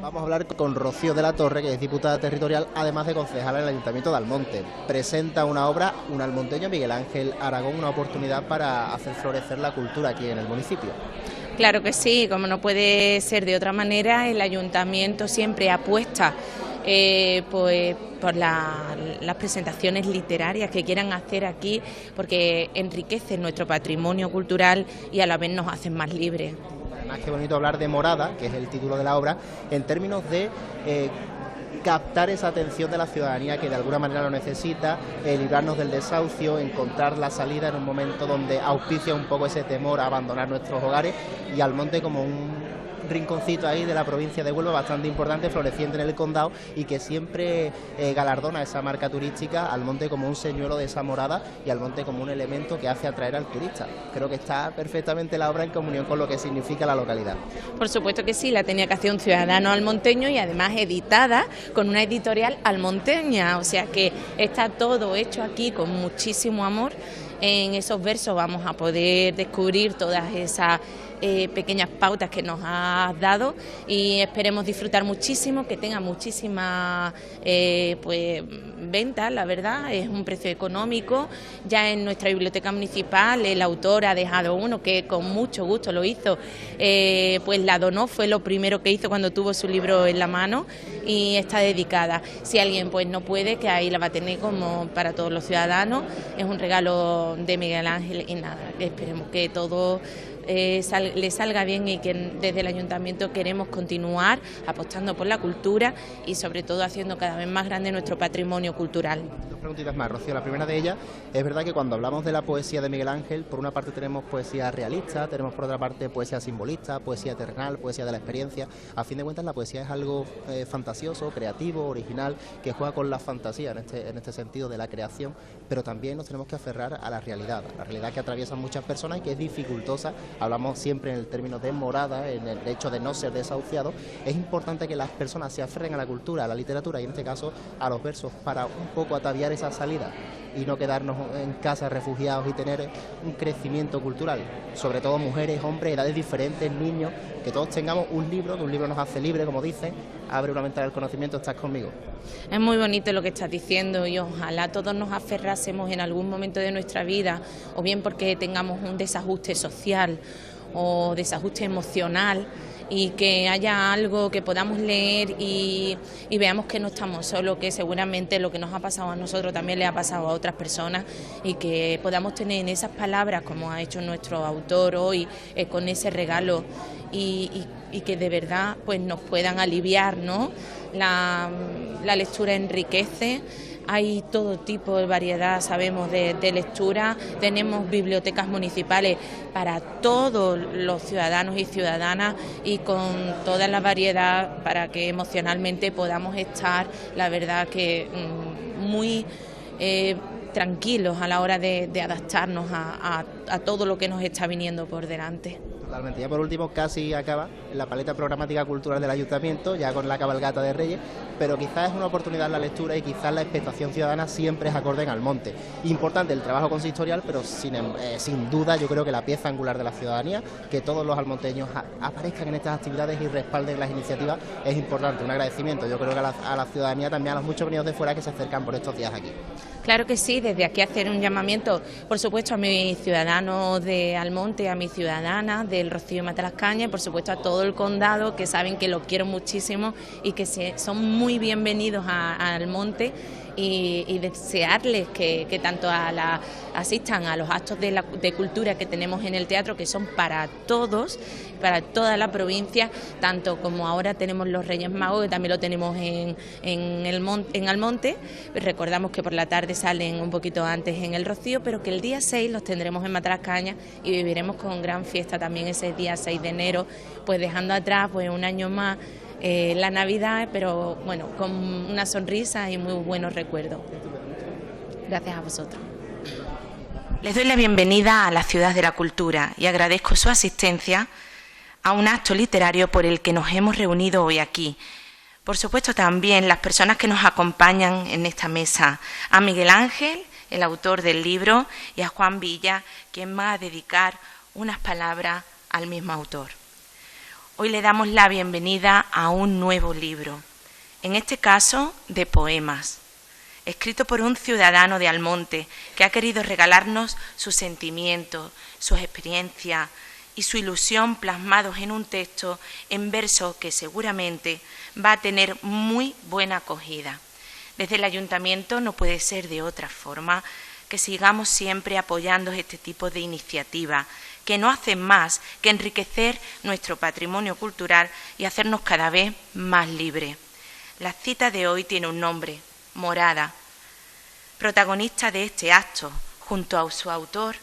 Vamos a hablar con Rocío de la Torre, que es diputada territorial, además de concejala en el Ayuntamiento de Almonte. Presenta una obra, un almonteño, Miguel Ángel Aragón, una oportunidad para hacer florecer la cultura aquí en el municipio. Claro que sí, como no puede ser de otra manera, el Ayuntamiento siempre apuesta pues por las presentaciones literarias que quieran hacer aquí, porque enriquecen nuestro patrimonio cultural y a la vez nos hacen más libres. Además, qué bonito hablar de Morada, que es el título de la obra, en términos de captar esa atención de la ciudadanía que de alguna manera lo necesita, librarnos del desahucio, encontrar la salida en un momento donde auspicia un poco ese temor a abandonar nuestros hogares, y Almonte como un rinconcito ahí de la provincia de Huelva bastante importante, floreciente en el condado, y que siempre galardona esa marca turística, Almonte como un señuelo de esa morada y Almonte como un elemento que hace atraer al turista. Creo que está perfectamente la obra en comunión con lo que significa la localidad. Por supuesto que sí, la tenía que hacer un ciudadano almonteño y además editada con una editorial almonteña, o sea que está todo hecho aquí con muchísimo amor. En esos versos vamos a poder descubrir todas esas pequeñas pautas que nos has dado y esperemos disfrutar muchísimo, que tenga muchísimas pues ventas, la verdad, es un precio económico. Ya en nuestra biblioteca municipal el autor ha dejado uno que con mucho gusto lo hizo, pues la donó, fue lo primero que hizo cuando tuvo su libro en la mano y está dedicada. Si alguien pues no puede, que ahí la va a tener como para todos los ciudadanos, es un regalo de Miguel Ángel y nada, esperemos que todo le salga bien y que desde el Ayuntamiento queremos continuar apostando por la cultura y sobre todo haciendo cada vez más grande nuestro patrimonio cultural. Dos preguntitas más, Rocío. La primera de ellas, es verdad que cuando hablamos de la poesía de Miguel Ángel, por una parte tenemos poesía realista, tenemos por otra parte poesía simbolista, poesía terrenal, poesía de la experiencia. A fin de cuentas la poesía es algo fantasioso, creativo, original, que juega con la fantasía en este sentido de la creación, pero también nos tenemos que aferrar a la realidad que atraviesan muchas personas y que es dificultosa. Hablamos siempre en el término de morada, en el hecho de no ser desahuciado. Es importante que las personas se aferren a la cultura, a la literatura y en este caso a los versos para un poco ataviar esa salida y no quedarnos en casa refugiados y tener un crecimiento cultural, sobre todo mujeres, hombres, edades diferentes, niños, que todos tengamos un libro, que un libro nos hace libre, como dicen, abre una ventana del conocimiento. Estás conmigo. Es muy bonito lo que estás diciendo y ojalá todos nos aferrásemos en algún momento de nuestra vida, o bien porque tengamos un desajuste social o desajuste emocional, y que haya algo que podamos leer y veamos que no estamos solos, que seguramente lo que nos ha pasado a nosotros también le ha pasado a otras personas y que podamos tener en esas palabras, como ha hecho nuestro autor hoy, con ese regalo y que de verdad pues nos puedan aliviar, ¿no? La lectura enriquece. Hay todo tipo de variedad, sabemos, de lectura. Tenemos bibliotecas municipales para todos los ciudadanos y ciudadanas y con toda la variedad para que emocionalmente podamos estar, la verdad que muy tranquilos a la hora de adaptarnos a todo lo que nos está viniendo por delante. Totalmente. Ya por último, casi acaba la paleta programática cultural del Ayuntamiento, ya con la cabalgata de Reyes, pero quizás es una oportunidad la lectura y quizás la expectación ciudadana siempre es acorde en Almonte. Importante el trabajo consistorial, pero sin duda yo creo que la pieza angular de la ciudadanía, que todos los almonteños aparezcan en estas actividades y respalden las iniciativas, es importante. Un agradecimiento, yo creo que a la ciudadanía también, a los muchos venidos de fuera que se acercan por estos días aquí. Claro que sí, desde aquí hacer un llamamiento, por supuesto, a mis ciudadanos de Almonte, a mis ciudadanas del Rocío y Matalascaña, y por supuesto a todo el condado, que saben que los quiero muchísimo y que son muy bienvenidos a Almonte, y desearles que tanto asistan a los actos de cultura que tenemos en el teatro, que son para todos, para toda la provincia, tanto como ahora tenemos los Reyes Magos, que también lo tenemos en Almonte. Recordamos que por la tarde salen un poquito antes en el Rocío, pero que el día 6 los tendremos en Matalascaña y viviremos con gran fiesta también ese día 6 de enero, pues dejando atrás pues un año más la Navidad, pero bueno, con una sonrisa y muy buenos recuerdos. Gracias a vosotros. Les doy la bienvenida a la Ciudad de la Cultura y agradezco su asistencia a un acto literario por el que nos hemos reunido hoy aquí. Por supuesto también las personas que nos acompañan en esta mesa, a Miguel Ángel, el autor del libro, y a Juan Villa, quien va a dedicar unas palabras al mismo autor. Hoy le damos la bienvenida a un nuevo libro, en este caso de poemas, escrito por un ciudadano de Almonte que ha querido regalarnos sus sentimientos, sus experiencias y su ilusión plasmados en un texto en verso que seguramente va a tener muy buena acogida. Desde el Ayuntamiento no puede ser de otra forma que sigamos siempre apoyando este tipo de iniciativas que no hacen más que enriquecer nuestro patrimonio cultural y hacernos cada vez más libres. La cita de hoy tiene un nombre, Morada, protagonista de este acto, junto a su autor,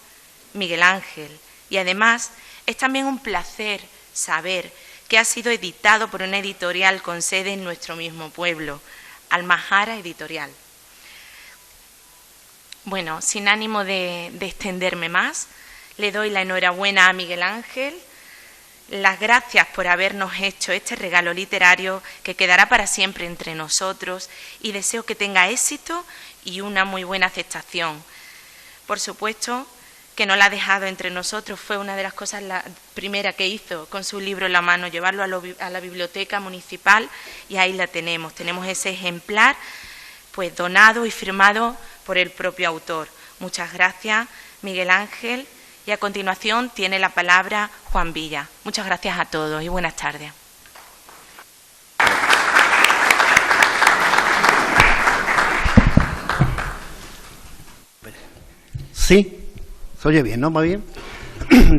Miguel Ángel, y además es también un placer saber que ha sido editado por una editorial con sede en nuestro mismo pueblo, Almajara Editorial. Bueno, sin ánimo de extenderme más, le doy la enhorabuena a Miguel Ángel, las gracias por habernos hecho este regalo literario que quedará para siempre entre nosotros y deseo que tenga éxito y una muy buena aceptación. Por supuesto que no la ha dejado entre nosotros, fue una de las cosas la primera que hizo con su libro en la mano, llevarlo a la biblioteca municipal y ahí la tenemos. Tenemos ese ejemplar pues donado y firmado por el propio autor. Muchas gracias, Miguel Ángel. Y a continuación tiene la palabra Juan Villa. Muchas gracias a todos y buenas tardes. Sí, se oye bien, ¿no? ¿Va bien?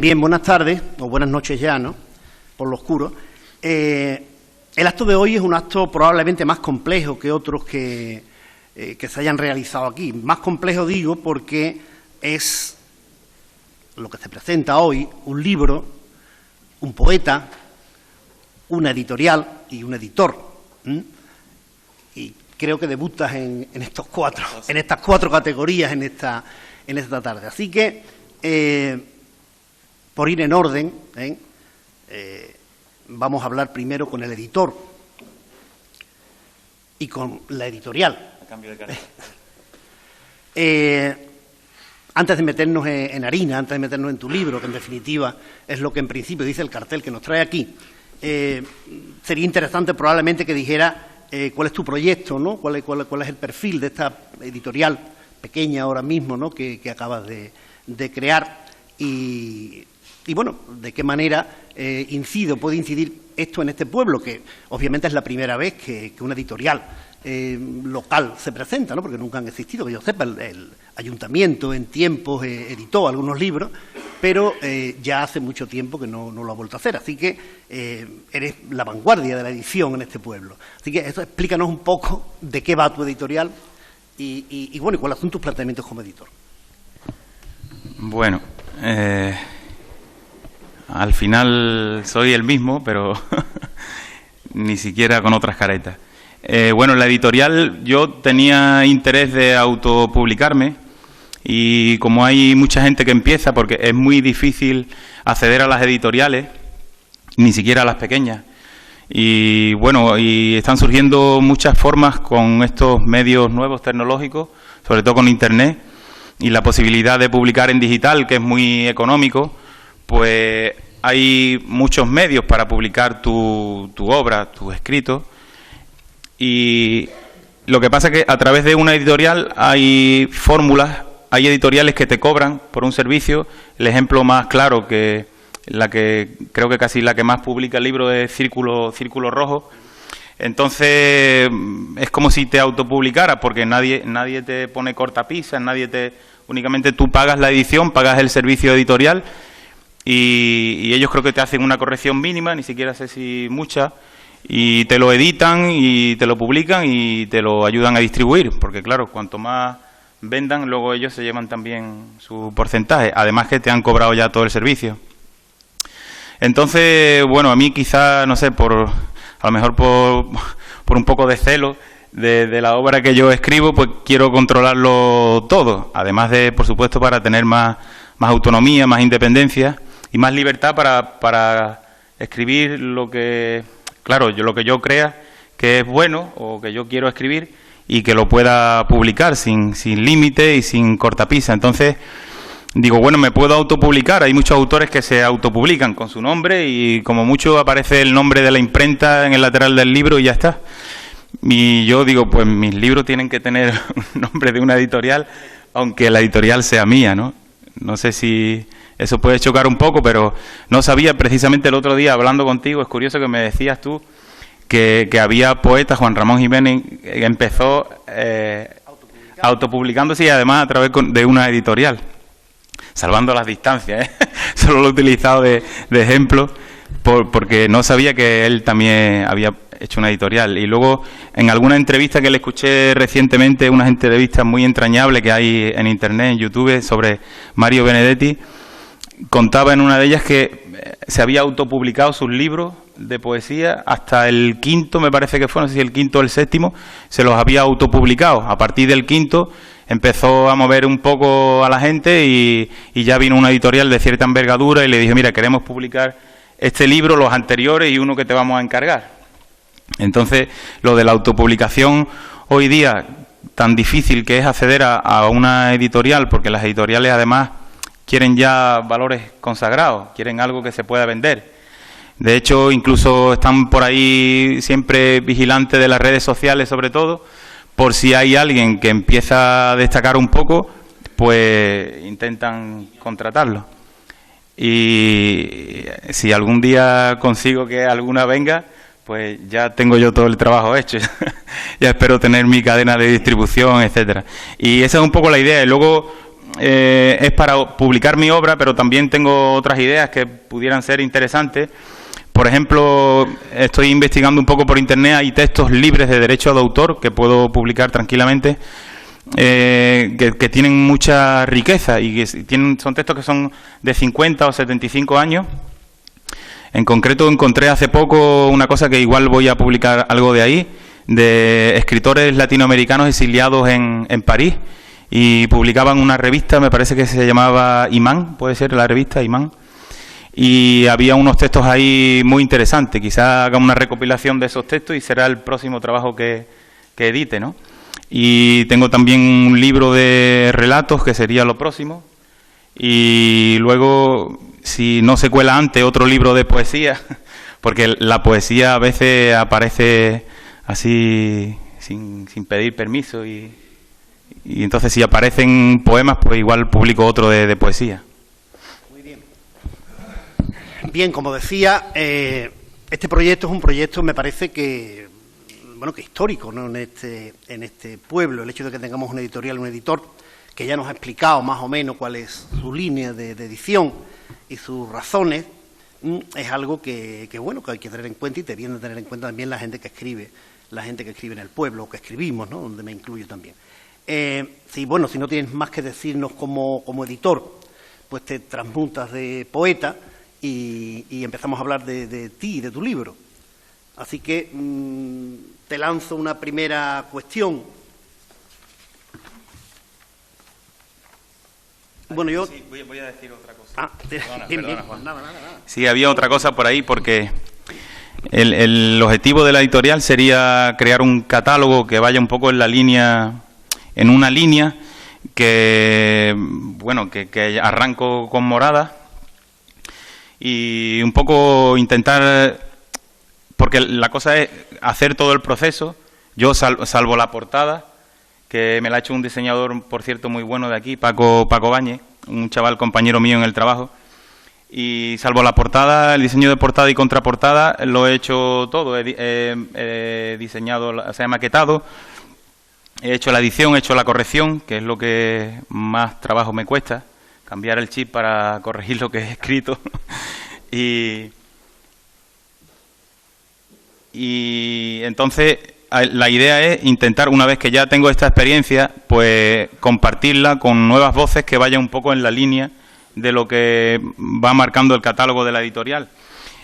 Bien, buenas tardes, o buenas noches ya, ¿no? Por lo oscuro. El acto de hoy es un acto probablemente más complejo que otros que se hayan realizado aquí. Más complejo digo porque es lo que se presenta hoy, un libro, un poeta, una editorial y un editor. Y creo que debutas en estas cuatro categorías en esta tarde. Así que, por ir en orden, vamos a hablar primero con el editor y con la editorial. A cambio de carta. Antes de meternos en harina, antes de meternos en tu libro, que en definitiva es lo que en principio dice el cartel que nos trae aquí, sería interesante probablemente que dijera cuál es tu proyecto, ¿no? Cuál es el perfil de esta editorial pequeña ahora mismo, ¿no? que acabas de crear y bueno, de qué manera puede incidir esto en este pueblo, que obviamente es la primera vez que una editorial local se presenta, ¿no? Porque nunca han existido, que yo sepa, el ayuntamiento en tiempos editó algunos libros, pero ya hace mucho tiempo que no lo ha vuelto a hacer, así que eres la vanguardia de la edición en este pueblo. Así que eso, explícanos un poco de qué va tu editorial y bueno, cuáles son tus planteamientos como editor. Bueno, al final soy el mismo, pero ni siquiera con otras caretas. Bueno, la editorial, yo tenía interés de autopublicarme y como hay mucha gente que empieza, porque es muy difícil acceder a las editoriales, ni siquiera a las pequeñas, y bueno, y están surgiendo muchas formas con estos medios nuevos tecnológicos, sobre todo con Internet, y la posibilidad de publicar en digital, que es muy económico, pues hay muchos medios para publicar tu obra, tus escritos. Y lo que pasa es que a través de una editorial hay fórmulas, hay editoriales que te cobran por un servicio. El ejemplo más claro, que creo que casi la que más publica el libro, es Círculo Rojo. Entonces es como si te autopublicaras, porque nadie te pone cortapisas, únicamente tú pagas la edición, pagas el servicio editorial y ellos creo que te hacen una corrección mínima, ni siquiera sé si mucha, y te lo editan y te lo publican y te lo ayudan a distribuir, porque claro, cuanto más vendan, luego ellos se llevan también su porcentaje, además que te han cobrado ya todo el servicio. Entonces, bueno, a mí quizá, no sé, a lo mejor por un poco de celo de la obra que yo escribo, pues quiero controlarlo todo, además de, por supuesto, para tener más autonomía, más independencia y más libertad para escribir lo que yo crea que es bueno o que yo quiero escribir y que lo pueda publicar sin límite y sin cortapisa. Entonces, digo, bueno, me puedo autopublicar. Hay muchos autores que se autopublican con su nombre y como mucho aparece el nombre de la imprenta en el lateral del libro y ya está. Y yo digo, pues mis libros tienen que tener un nombre de una editorial, aunque la editorial sea mía, ¿no? No sé si eso puede chocar un poco, pero no sabía. Precisamente el otro día, hablando contigo, es curioso que me decías tú que había poetas, Juan Ramón Jiménez, que empezó autopublicándose y además a través de una editorial, salvando las distancias, ¿eh? Solo lo he utilizado de ejemplo, porque no sabía que él también había hecho una editorial. Y luego, en alguna entrevista que le escuché recientemente, unas entrevistas muy entrañables que hay en Internet, en YouTube, sobre Mario Benedetti, contaba en una de ellas que se había autopublicado sus libros de poesía hasta el quinto, me parece que fue, no sé si el quinto o el séptimo, se los había autopublicado. A partir del quinto empezó a mover un poco a la gente y ya vino una editorial de cierta envergadura y le dijo, mira, queremos publicar este libro, los anteriores y uno que te vamos a encargar. Entonces, lo de la autopublicación hoy día, tan difícil que es acceder a una editorial, porque las editoriales además quieren ya valores consagrados, quieren algo que se pueda vender. De hecho, incluso están por ahí siempre vigilantes de las redes sociales, sobre todo, por si hay alguien que empieza a destacar un poco, pues intentan contratarlo. Y si algún día consigo que alguna venga, pues ya tengo yo todo el trabajo hecho. Ya espero tener mi cadena de distribución, etcétera. Y esa es un poco la idea. Y luego es para publicar mi obra, pero también tengo otras ideas que pudieran ser interesantes. Por ejemplo, estoy investigando un poco por Internet, hay textos libres de derecho de autor que puedo publicar tranquilamente, que tienen mucha riqueza y que son textos que son de 50 o 75 años. En concreto encontré hace poco una cosa que igual voy a publicar algo de ahí, de escritores latinoamericanos exiliados en París, y publicaban una revista, me parece que se llamaba Imán, puede ser la revista Imán, y había unos textos ahí muy interesantes. Quizá haga una recopilación de esos textos y será el próximo trabajo que edite, ¿no? Y tengo también un libro de relatos que sería lo próximo, y luego, si no se cuela antes, otro libro de poesía, porque la poesía a veces aparece así sin pedir permiso y entonces si aparecen poemas, pues igual publico otro de poesía. Muy bien. Bien, como decía, este proyecto es un proyecto, me parece que, bueno, que histórico, ¿no? en este pueblo, el hecho de que tengamos una editorial, un editor, que ya nos ha explicado más o menos cuál es su línea de edición y sus razones, es algo que bueno, que hay que tener en cuenta, y te viene a tener en cuenta también la gente que escribe en el pueblo, o que escribimos, ¿no? Donde me incluyo también. Si no tienes más que decirnos como editor, pues te transmutas de poeta y empezamos a hablar de ti, de tu libro. Así que te lanzo una primera cuestión. Bueno, yo... Sí, voy a decir otra cosa. Perdona, Juan. Nada. Sí, había otra cosa por ahí, porque el objetivo de la editorial sería crear un catálogo que vaya un poco en una línea que, bueno, que arranco con Morada, y un poco intentar, porque la cosa es hacer todo el proceso, yo salvo la portada, que me la ha hecho un diseñador, por cierto, muy bueno de aquí, Paco Báñez, un chaval compañero mío en el trabajo, y salvo la portada, el diseño de portada y contraportada, lo he hecho todo, he diseñado, o sea, he maquetado, he hecho la edición, he hecho la corrección, que es lo que más trabajo me cuesta, cambiar el chip para corregir lo que he escrito, y entonces la idea es intentar, una vez que ya tengo esta experiencia, pues compartirla con nuevas voces que vayan un poco en la línea de lo que va marcando el catálogo de la editorial.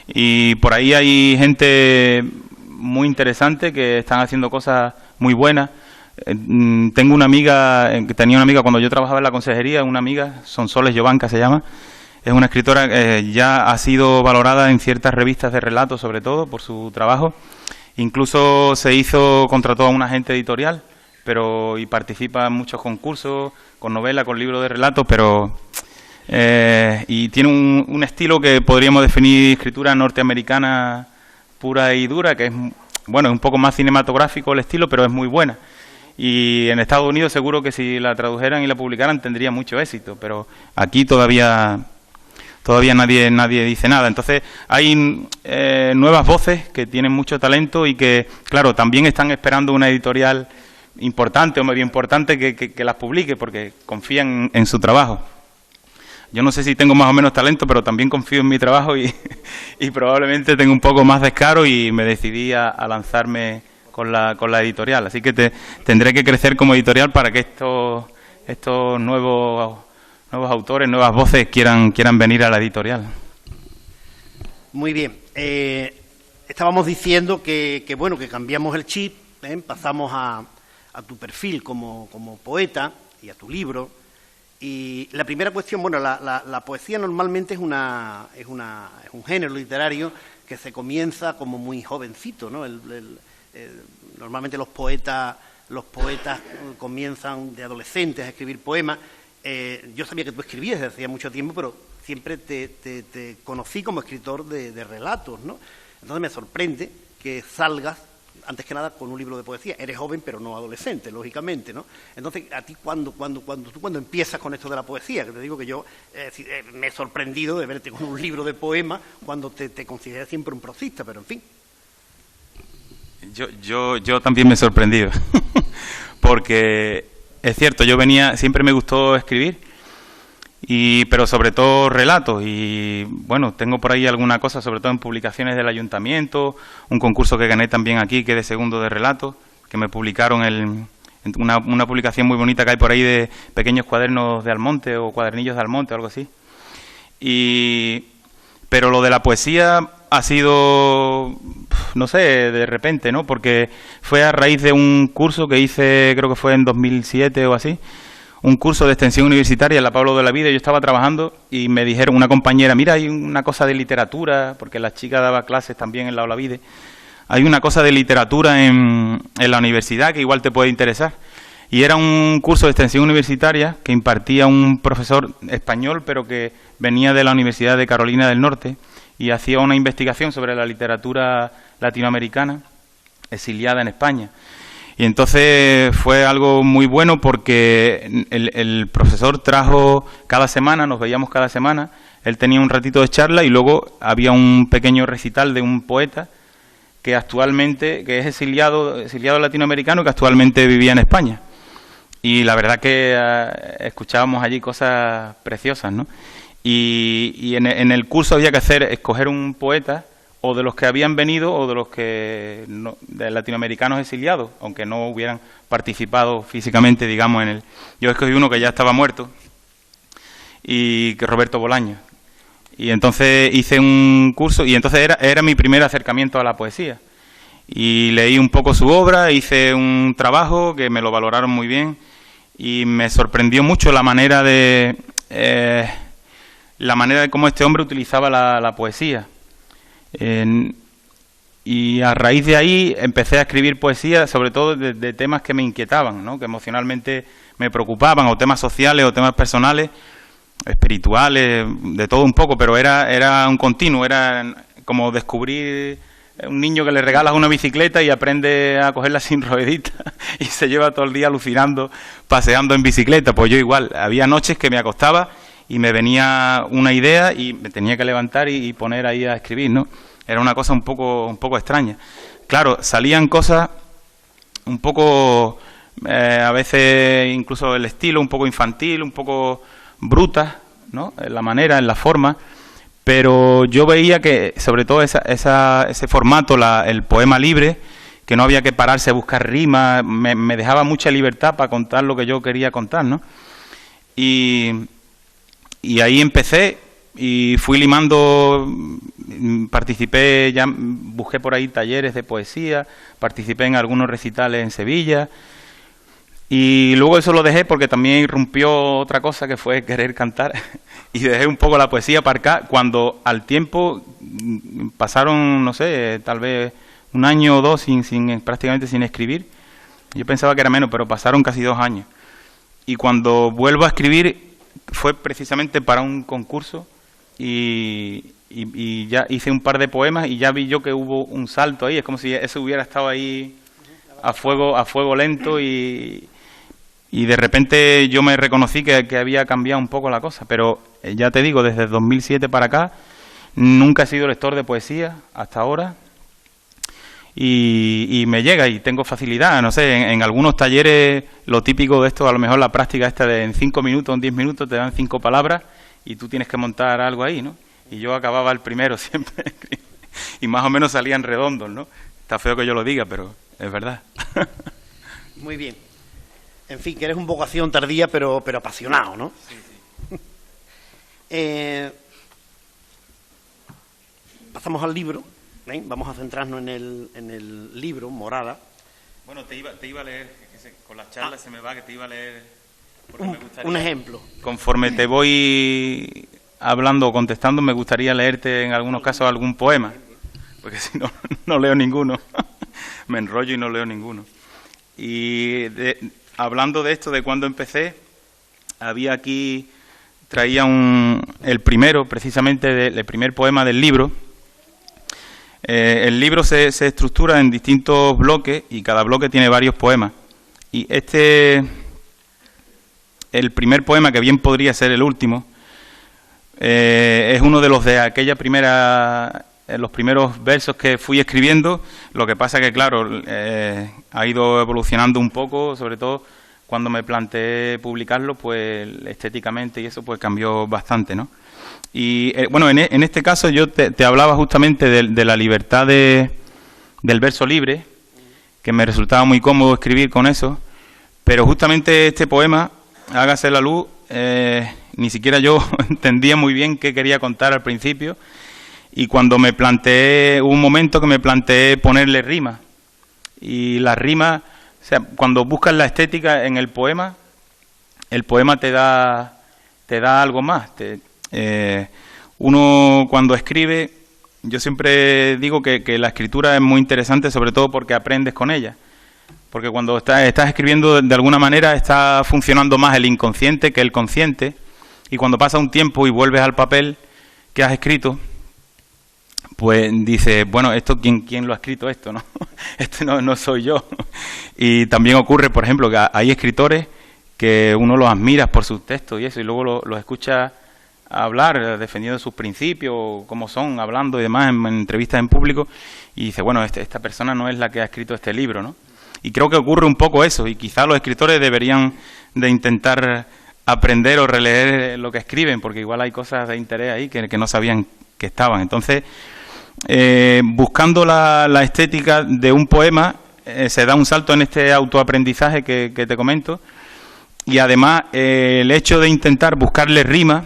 Y por ahí hay gente muy interesante que están haciendo cosas muy buenas. Tenía una amiga cuando yo trabajaba en la consejería, una amiga, Sonsoles Jovanka se llama, es una escritora que ya ha sido valorada en ciertas revistas de relatos, sobre todo por su trabajo. Incluso contrató a una agente editorial, y participa en muchos concursos, con novela, con libros de relatos, pero y tiene un estilo que podríamos definir escritura norteamericana pura y dura, que es, bueno, es un poco más cinematográfico el estilo, pero es muy buena. Y en Estados Unidos seguro que si la tradujeran y la publicaran tendría mucho éxito, pero aquí todavía nadie dice nada. Entonces hay nuevas voces que tienen mucho talento y que, claro, también están esperando una editorial importante o medio importante que las publique porque confían en su trabajo. Yo no sé si tengo más o menos talento, pero también confío en mi trabajo y probablemente tengo un poco más descaro y me decidí a lanzarme con la editorial. Así que tendré que crecer como editorial para que estos nuevos autores, nuevas voces quieran venir a la editorial. Muy bien. Estábamos diciendo que cambiamos el chip, pasamos a tu perfil como poeta y a tu libro. Y la primera cuestión, bueno, la poesía normalmente es un género literario que se comienza como muy jovencito, ¿no? Normalmente los poetas comienzan de adolescentes a escribir poemas. Yo sabía que tú escribías desde hacía mucho tiempo, pero siempre te conocí como escritor de relatos, ¿no? Entonces me sorprende que salgas, antes que nada, con un libro de poesía. Eres joven, pero no adolescente, lógicamente, ¿no? Entonces, a ti, cuando empiezas con esto de la poesía, que te digo que yo me he sorprendido de verte con un libro de poemas cuando te consideras siempre un prosista, pero en fin. Yo también me he sorprendido, porque es cierto, siempre me gustó escribir, pero sobre todo relatos, y bueno, tengo por ahí alguna cosa, sobre todo en publicaciones del ayuntamiento, un concurso que gané también aquí, que es de segundo de relatos, que me publicaron en una publicación muy bonita que hay por ahí de pequeños cuadernos de Almonte o cuadernillos de Almonte o algo así. Pero lo de la poesía ha sido, no sé, de repente, ¿no? Porque fue a raíz de un curso que hice, creo que fue en 2007 o así, un curso de extensión universitaria en la Pablo de la Vida. Yo estaba trabajando y me dijeron una compañera, mira, hay una cosa de literatura, porque la chica daba clases también en la Olavide, hay una cosa de literatura en la universidad que igual te puede interesar. Y era un curso de extensión universitaria que impartía un profesor español, pero que venía de la Universidad de Carolina del Norte y hacía una investigación sobre la literatura latinoamericana exiliada en España. Y entonces fue algo muy bueno porque el profesor trajo cada semana, nos veíamos cada semana, él tenía un ratito de charla y luego había un pequeño recital de un poeta que es exiliado latinoamericano que actualmente vivía en España. Y la verdad que escuchábamos allí cosas preciosas, ¿no? Y en el curso había que escoger un poeta, o de los que habían venido, o de los de latinoamericanos exiliados, aunque no hubieran participado físicamente, digamos, Yo escogí uno que ya estaba muerto, y que Roberto Bolaño. Y entonces hice un curso, y entonces era mi primer acercamiento a la poesía. Y leí un poco su obra, hice un trabajo que me lo valoraron muy bien, y me sorprendió mucho la manera de cómo este hombre utilizaba la poesía. Y a raíz de ahí empecé a escribir poesía, sobre todo de temas que me inquietaban, ¿no? Que emocionalmente me preocupaban, o temas sociales o temas personales, espirituales, de todo un poco, pero era un continuo, era como descubrir un niño que le regalas una bicicleta y aprende a cogerla sin rueditas y se lleva todo el día alucinando, paseando en bicicleta. Pues yo igual, había noches que me acostaba y me venía una idea y me tenía que levantar y poner ahí a escribir, ¿no? Era una cosa un poco extraña. Claro, salían cosas un poco, a veces incluso el estilo un poco infantil, un poco brutas, ¿no? En la manera, en la forma, pero yo veía que sobre todo ese formato, el poema libre, que no había que pararse a buscar rimas, me dejaba mucha libertad para contar lo que yo quería contar, ¿no? Y ahí empecé y fui limando, busqué por ahí talleres de poesía, participé en algunos recitales en Sevilla, y luego eso lo dejé porque también irrumpió otra cosa que fue querer cantar y dejé un poco la poesía aparcada cuando al tiempo pasaron, no sé, tal vez un año o dos prácticamente sin escribir. Yo pensaba que era menos, pero pasaron casi 2 años. Y cuando vuelvo a escribir, fue precisamente para un concurso y ya hice un par de poemas y ya vi yo que hubo un salto ahí. Es como si eso hubiera estado ahí a fuego lento y de repente yo me reconocí que había cambiado un poco la cosa. Pero ya te digo, desde 2007 para acá nunca he sido lector de poesía hasta ahora. Y me llega y tengo facilidad, no sé, en algunos talleres lo típico de esto, a lo mejor la práctica esta de en 5 minutos, en 10 minutos te dan 5 palabras y tú tienes que montar algo ahí, ¿no? Y yo acababa el primero siempre y más o menos salían redondos, ¿no? Está feo que yo lo diga, pero es verdad. Muy bien. En fin, que eres un vocación tardía, pero apasionado, ¿no? Sí, sí. Pasamos al libro. ¿Ven? Vamos a centrarnos en el libro, Morada. Bueno, te iba a leer, que con las charlas se me va, que te iba a leer... Porque me gustaría, un ejemplo. Conforme te voy hablando o contestando, me gustaría leerte en algunos casos algún poema, porque si no, no leo ninguno. Me enrollo y no leo ninguno. Y hablando de esto, de cuando empecé, había aquí, traía el primero, precisamente, el primer poema del libro. El libro se estructura en distintos bloques y cada bloque tiene varios poemas. Y el primer poema, que bien podría ser el último, es uno de los de aquella los primeros versos que fui escribiendo. Lo que pasa que, claro, ha ido evolucionando un poco, sobre todo cuando me planteé publicarlo, pues estéticamente y eso pues cambió bastante, ¿no? Y bueno, en este caso yo te hablaba justamente de la libertad del verso libre, que me resultaba muy cómodo escribir con eso, pero justamente este poema, Hágase la luz, ni siquiera yo entendía muy bien qué quería contar al principio, y cuando hubo un momento que me planteé ponerle rima, y las rimas, o sea, cuando buscas la estética en el poema te da algo más. Uno cuando escribe, yo siempre digo que la escritura es muy interesante, sobre todo porque aprendes con ella. Porque cuando estás escribiendo, de alguna manera está funcionando más el inconsciente que el consciente. Y cuando pasa un tiempo y vuelves al papel que has escrito, pues dices, bueno, esto ¿quién lo ha escrito esto? ¿No? Este no soy yo. Y también ocurre, por ejemplo, que hay escritores que uno los admira por sus textos y eso, y luego los escucha hablar, defendiendo sus principios, cómo son, hablando y demás en entrevistas en público, y dice, bueno, esta persona no es la que ha escrito este libro, ¿no? Y creo que ocurre un poco eso, y quizá los escritores deberían de intentar aprender o releer lo que escriben, porque igual hay cosas de interés ahí que no sabían que estaban. Entonces, buscando la estética de un poema, se da un salto en este autoaprendizaje que te comento, y además el hecho de intentar buscarle rima,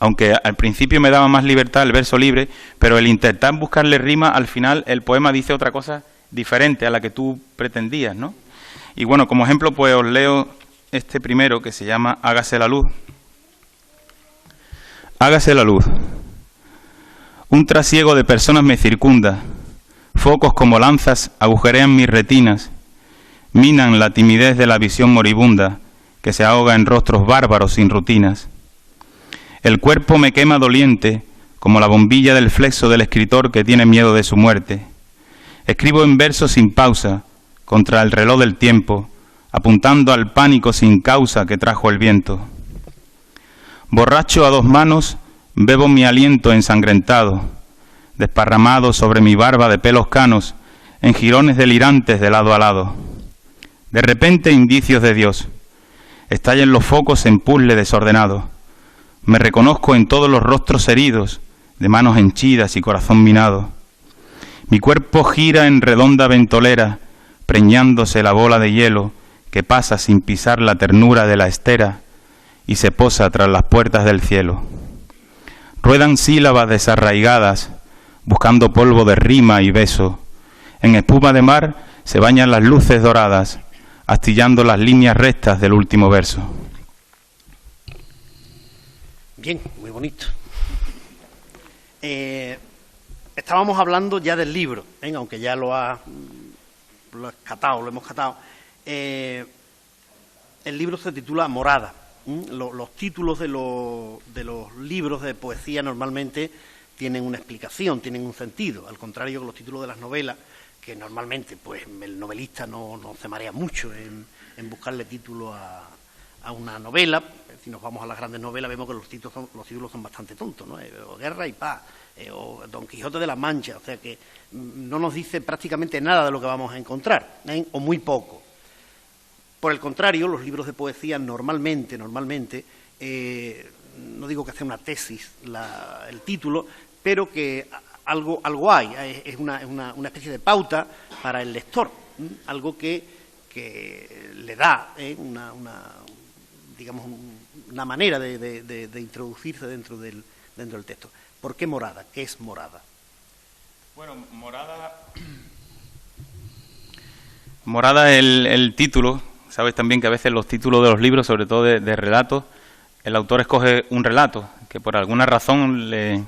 aunque al principio me daba más libertad el verso libre, pero el intentar buscarle rima, al final el poema dice otra cosa diferente a la que tú pretendías, ¿no? Y bueno, como ejemplo, pues os leo este primero, que se llama Hágase la luz. Hágase la luz. Un trasiego de personas me circunda, focos como lanzas agujerean mis retinas, minan la timidez de la visión moribunda, que se ahoga en rostros bárbaros sin rutinas. El cuerpo me quema doliente, como la bombilla del flexo del escritor que tiene miedo de su muerte. Escribo en verso sin pausa, contra el reloj del tiempo, apuntando al pánico sin causa que trajo el viento. Borracho a dos manos, bebo mi aliento ensangrentado, desparramado sobre mi barba de pelos canos, en jirones delirantes de lado a lado. De repente, indicios de Dios. Estallan los focos en puzzle desordenado. Me reconozco en todos los rostros heridos, de manos henchidas y corazón minado. Mi cuerpo gira en redonda ventolera, preñándose la bola de hielo que pasa sin pisar la ternura de la estera y se posa tras las puertas del cielo. Ruedan sílabas desarraigadas, buscando polvo de rima y beso. En espuma de mar se bañan las luces doradas, astillando las líneas rectas del último verso. Bien, muy bonito. Estábamos hablando ya del libro, aunque ya lo hemos catado. El libro se titula Morada, Los títulos de los libros de poesía normalmente tienen una explicación, tienen un sentido, al contrario que los títulos de las novelas, que normalmente pues el novelista no se marea mucho en buscarle título a una novela. Si nos vamos a las grandes novelas vemos que los títulos son bastante tontos, ¿no? O Guerra y Paz, o Don Quijote de la Mancha, o sea que no nos dice prácticamente nada de lo que vamos a encontrar, o muy poco. Por el contrario, los libros de poesía normalmente, no digo que sea una tesis el título, pero que algo hay, es una especie de pauta para el lector, algo que le da digamos, una manera de introducirse dentro del texto. ¿Por qué morada? ¿Qué es morada? Bueno, morada es el título. Sabes también que a veces los títulos de los libros, sobre todo de relatos, el autor escoge un relato, que por alguna razón, en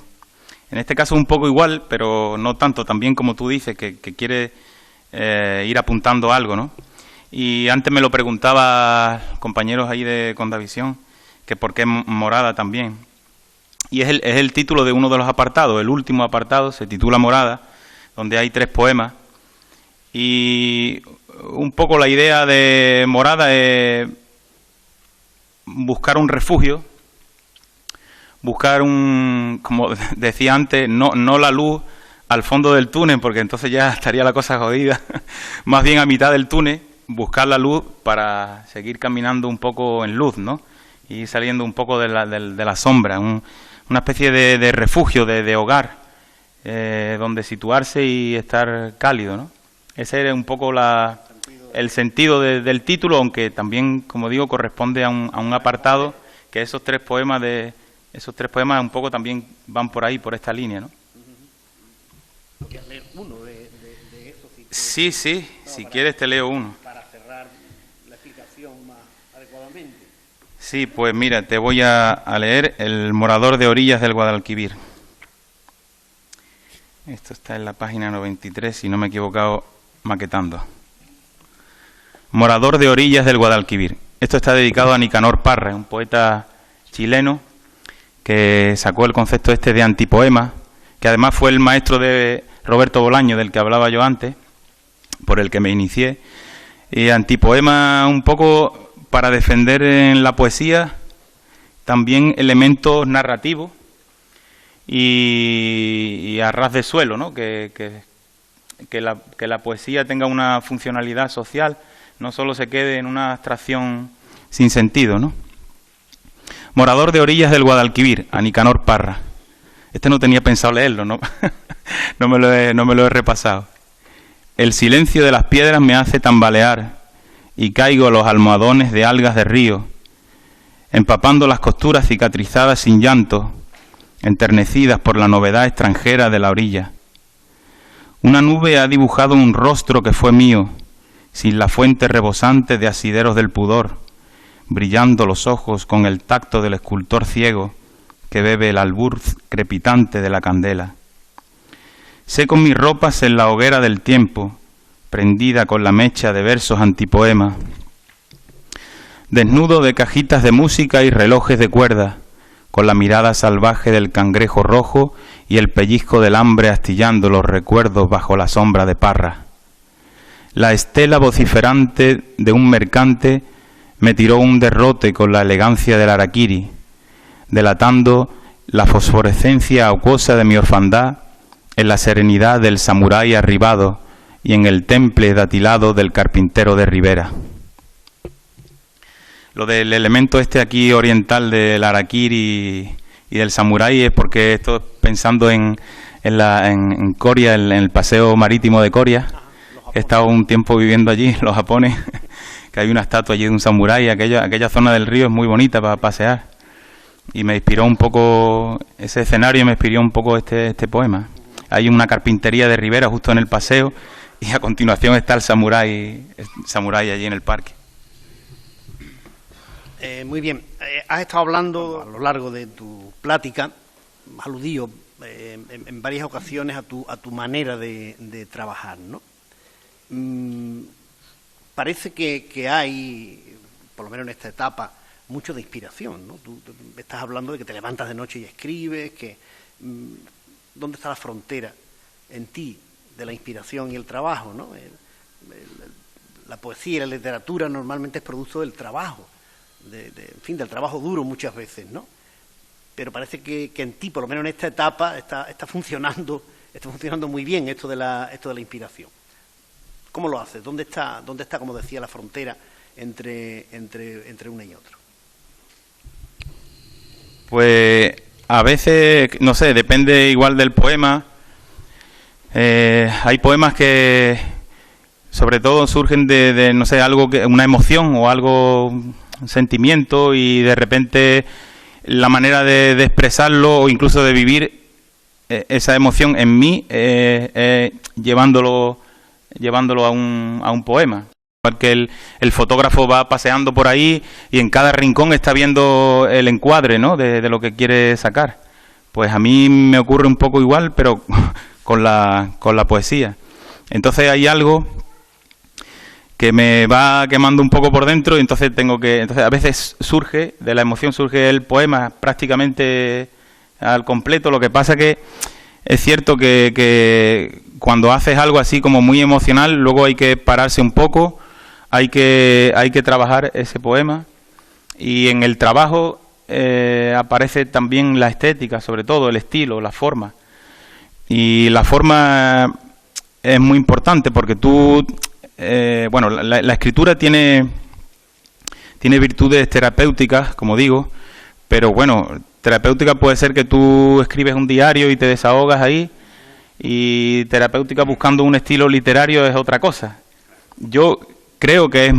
este caso un poco igual, pero no tanto, también como tú dices, que quiere ir apuntando algo, ¿no? Y antes me lo preguntaba compañeros ahí de Condavisión, que por qué morada también. Y es el título de uno de los apartados, el último apartado, se titula Morada, donde hay 3 poemas. Y un poco la idea de morada es buscar un refugio, buscar como decía antes, no la luz al fondo del túnel, porque entonces ya estaría la cosa jodida, más bien a mitad del túnel, buscar la luz para seguir caminando un poco en luz, ¿no? Y saliendo un poco de la sombra, una especie de refugio, de hogar, donde situarse y estar cálido, ¿no? Ese era un poco el sentido del título, aunque también, como digo, corresponde a un apartado, que esos 3 poemas un poco también van por ahí, por esta línea, ¿no? ¿Quieres leer uno de esos? Sí, si quieres te leo uno. Para cerrar la explicación más adecuadamente. Sí, pues mira, te voy a leer El morador de orillas del Guadalquivir. Esto está en la página 93, si no me he equivocado, maquetando. Morador de orillas del Guadalquivir. Esto está dedicado a Nicanor Parra, un poeta chileno que sacó el concepto de antipoema, que además fue el maestro de Roberto Bolaño, del que hablaba yo antes, por el que me inicié. Y antipoema un poco para defender en la poesía también elementos narrativos y a ras de suelo, ¿no? Que la poesía tenga una funcionalidad social, no solo se quede en una abstracción sin sentido, ¿no? Morador de orillas del Guadalquivir, a Nicanor Parra. No tenía pensado leerlo, ¿no? no me lo he repasado. El silencio de las piedras me hace tambalear y caigo a los almohadones de algas de río, empapando las costuras cicatrizadas sin llanto, enternecidas por la novedad extranjera de la orilla. Una nube ha dibujado un rostro que fue mío, sin la fuente rebosante de asideros del pudor, brillando los ojos con el tacto del escultor ciego que bebe el albur crepitante de la candela. Seco mis ropas en la hoguera del tiempo, prendida con la mecha de versos antipoema. Desnudo de cajitas de música y relojes de cuerda, con la mirada salvaje del cangrejo rojo y el pellizco del hambre astillando los recuerdos bajo la sombra de Parra. La estela vociferante de un mercante me tiró un derrote con la elegancia del harakiri, delatando la fosforescencia acuosa de mi orfandad en la serenidad del samurái arribado y en el temple datilado del carpintero de Rivera. Lo del elemento aquí oriental del harakiri y del samurái es porque estoy pensando en Coria, en el paseo marítimo de Coria. He estado un tiempo viviendo allí, los japones, que hay una estatua allí de un samurái. Aquella zona del río es muy bonita para pasear. Y me inspiró un poco, ese escenario me inspiró un poco este poema. Hay una carpintería de Rivera justo en el paseo y a continuación está el samurái allí en el parque. Muy bien. Has estado hablando a lo largo de tu plática, has aludido en varias ocasiones a tu manera de trabajar, ¿no? Parece que hay, por lo menos en esta etapa mucho de inspiración, ¿no? Tú estás hablando de que te levantas de noche y escribes, que ¿dónde está la frontera en ti de la inspiración y el trabajo, ¿no? La poesía y la literatura normalmente es producto del trabajo, en fin, del trabajo duro muchas veces, ¿no? Pero parece que en ti, por lo menos en esta etapa, está funcionando muy bien esto de la inspiración. ¿Cómo lo haces? ¿Dónde está, como decía, la frontera entre una y otra? Pues a veces, no sé, depende igual del poema. Hay poemas que, sobre todo, surgen de no sé, algo una emoción o algo, un sentimiento, y de repente la manera de expresarlo o incluso de vivir esa emoción en mí, llevándolo a un poema. Igual que el fotógrafo va paseando por ahí y en cada rincón está viendo el encuadre, ¿no?, de lo que quiere sacar. Pues a mí me ocurre un poco igual, pero con la poesía. Entonces hay algo que me va quemando un poco por dentro, y entonces a veces surge, de la emoción surge el poema prácticamente al completo. Lo que pasa que es cierto que cuando haces algo así como muy emocional, luego hay que pararse un poco, hay que trabajar ese poema, y en el trabajo aparece también la estética, sobre todo el estilo, la forma. Y la forma es muy importante porque tú, la escritura tiene virtudes terapéuticas, como digo, pero bueno, terapéutica puede ser que tú escribes un diario y te desahogas ahí, y terapéutica buscando un estilo literario es otra cosa. Yo creo que es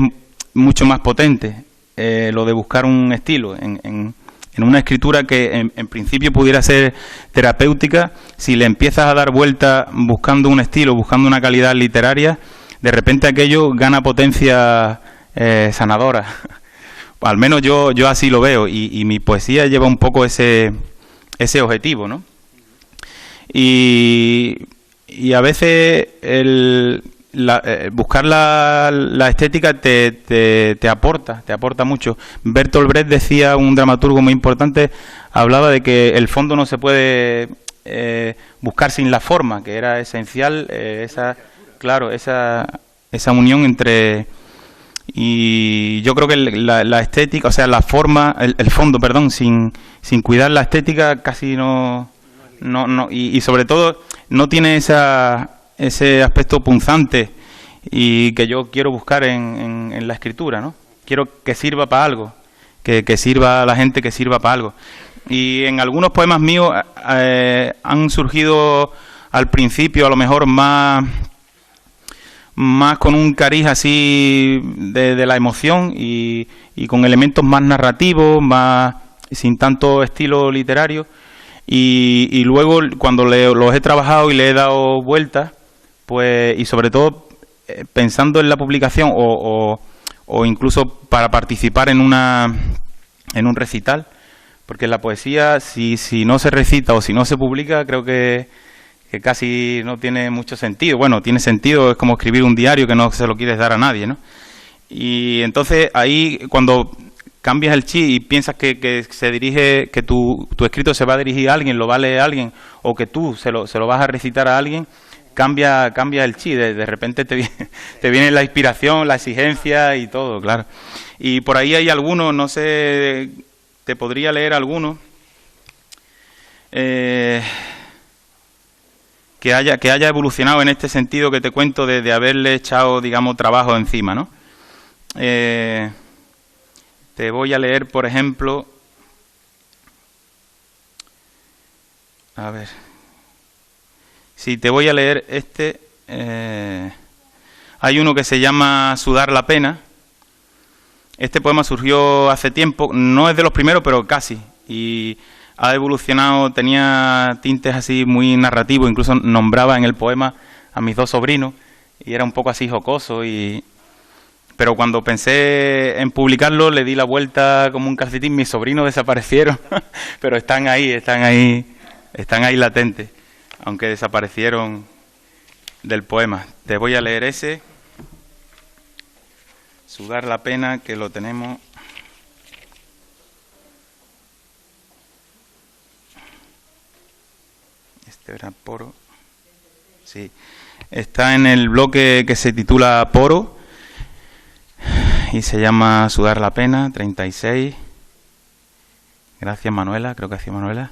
mucho más potente lo de buscar un estilo en una escritura que en principio pudiera ser terapéutica. Si le empiezas a dar vuelta buscando un estilo, buscando una calidad literaria, de repente aquello gana potencia sanadora. Al menos yo así lo veo, y mi poesía lleva un poco ese objetivo, ¿no? Y a veces buscar la estética te aporta mucho. Bertolt Brecht decía, un dramaturgo muy importante, hablaba de que el fondo no se puede buscar sin la forma, que era esencial esa unión entre... Y yo creo que la estética, o sea, la forma, el fondo, perdón, sin cuidar la estética casi no y sobre todo no tiene ese aspecto punzante y que yo quiero buscar en la escritura, ¿no? Quiero que sirva para algo, que sirva a la gente, que sirva para algo. Y en algunos poemas míos han surgido al principio a lo mejor más con un cariz así de la emoción y con elementos más narrativos, más sin tanto estilo literario, y luego cuando los he trabajado y le he dado vueltas, pues, y sobre todo pensando en la publicación o incluso para participar en un recital, porque la poesía, si no se recita o si no se publica, creo que casi no tiene mucho sentido. Bueno, tiene sentido, es como escribir un diario que no se lo quieres dar a nadie, ¿no? Y entonces ahí, cuando cambias el chip y piensas que se dirige, que tu escrito se va a dirigir a alguien, lo va a leer a alguien, o que tú se lo vas a recitar a alguien, cambia el chip. De repente te viene la inspiración, la exigencia y todo, claro. Y por ahí hay algunos, no sé, te podría leer algunos. Que haya evolucionado en este sentido que te cuento de haberle echado, digamos, trabajo encima, ¿no? Te voy a leer, por ejemplo, a ver, si te voy a leer hay uno que se llama Sudar la pena. Este poema surgió hace tiempo, no es de los primeros, pero casi, y ha evolucionado, tenía tintes así muy narrativos, incluso nombraba en el poema a mis 2 sobrinos, y era un poco así jocoso, pero cuando pensé en publicarlo le di la vuelta como un calcetín, mis sobrinos desaparecieron, pero están ahí latentes, aunque desaparecieron del poema. Te voy a leer ese, Sudar la pena, que lo tenemos... Este era Poro. Sí. Está en el bloque que se titula Poro y se llama Sudar la pena, 36. Gracias, Manuela, creo que hacía Manuela.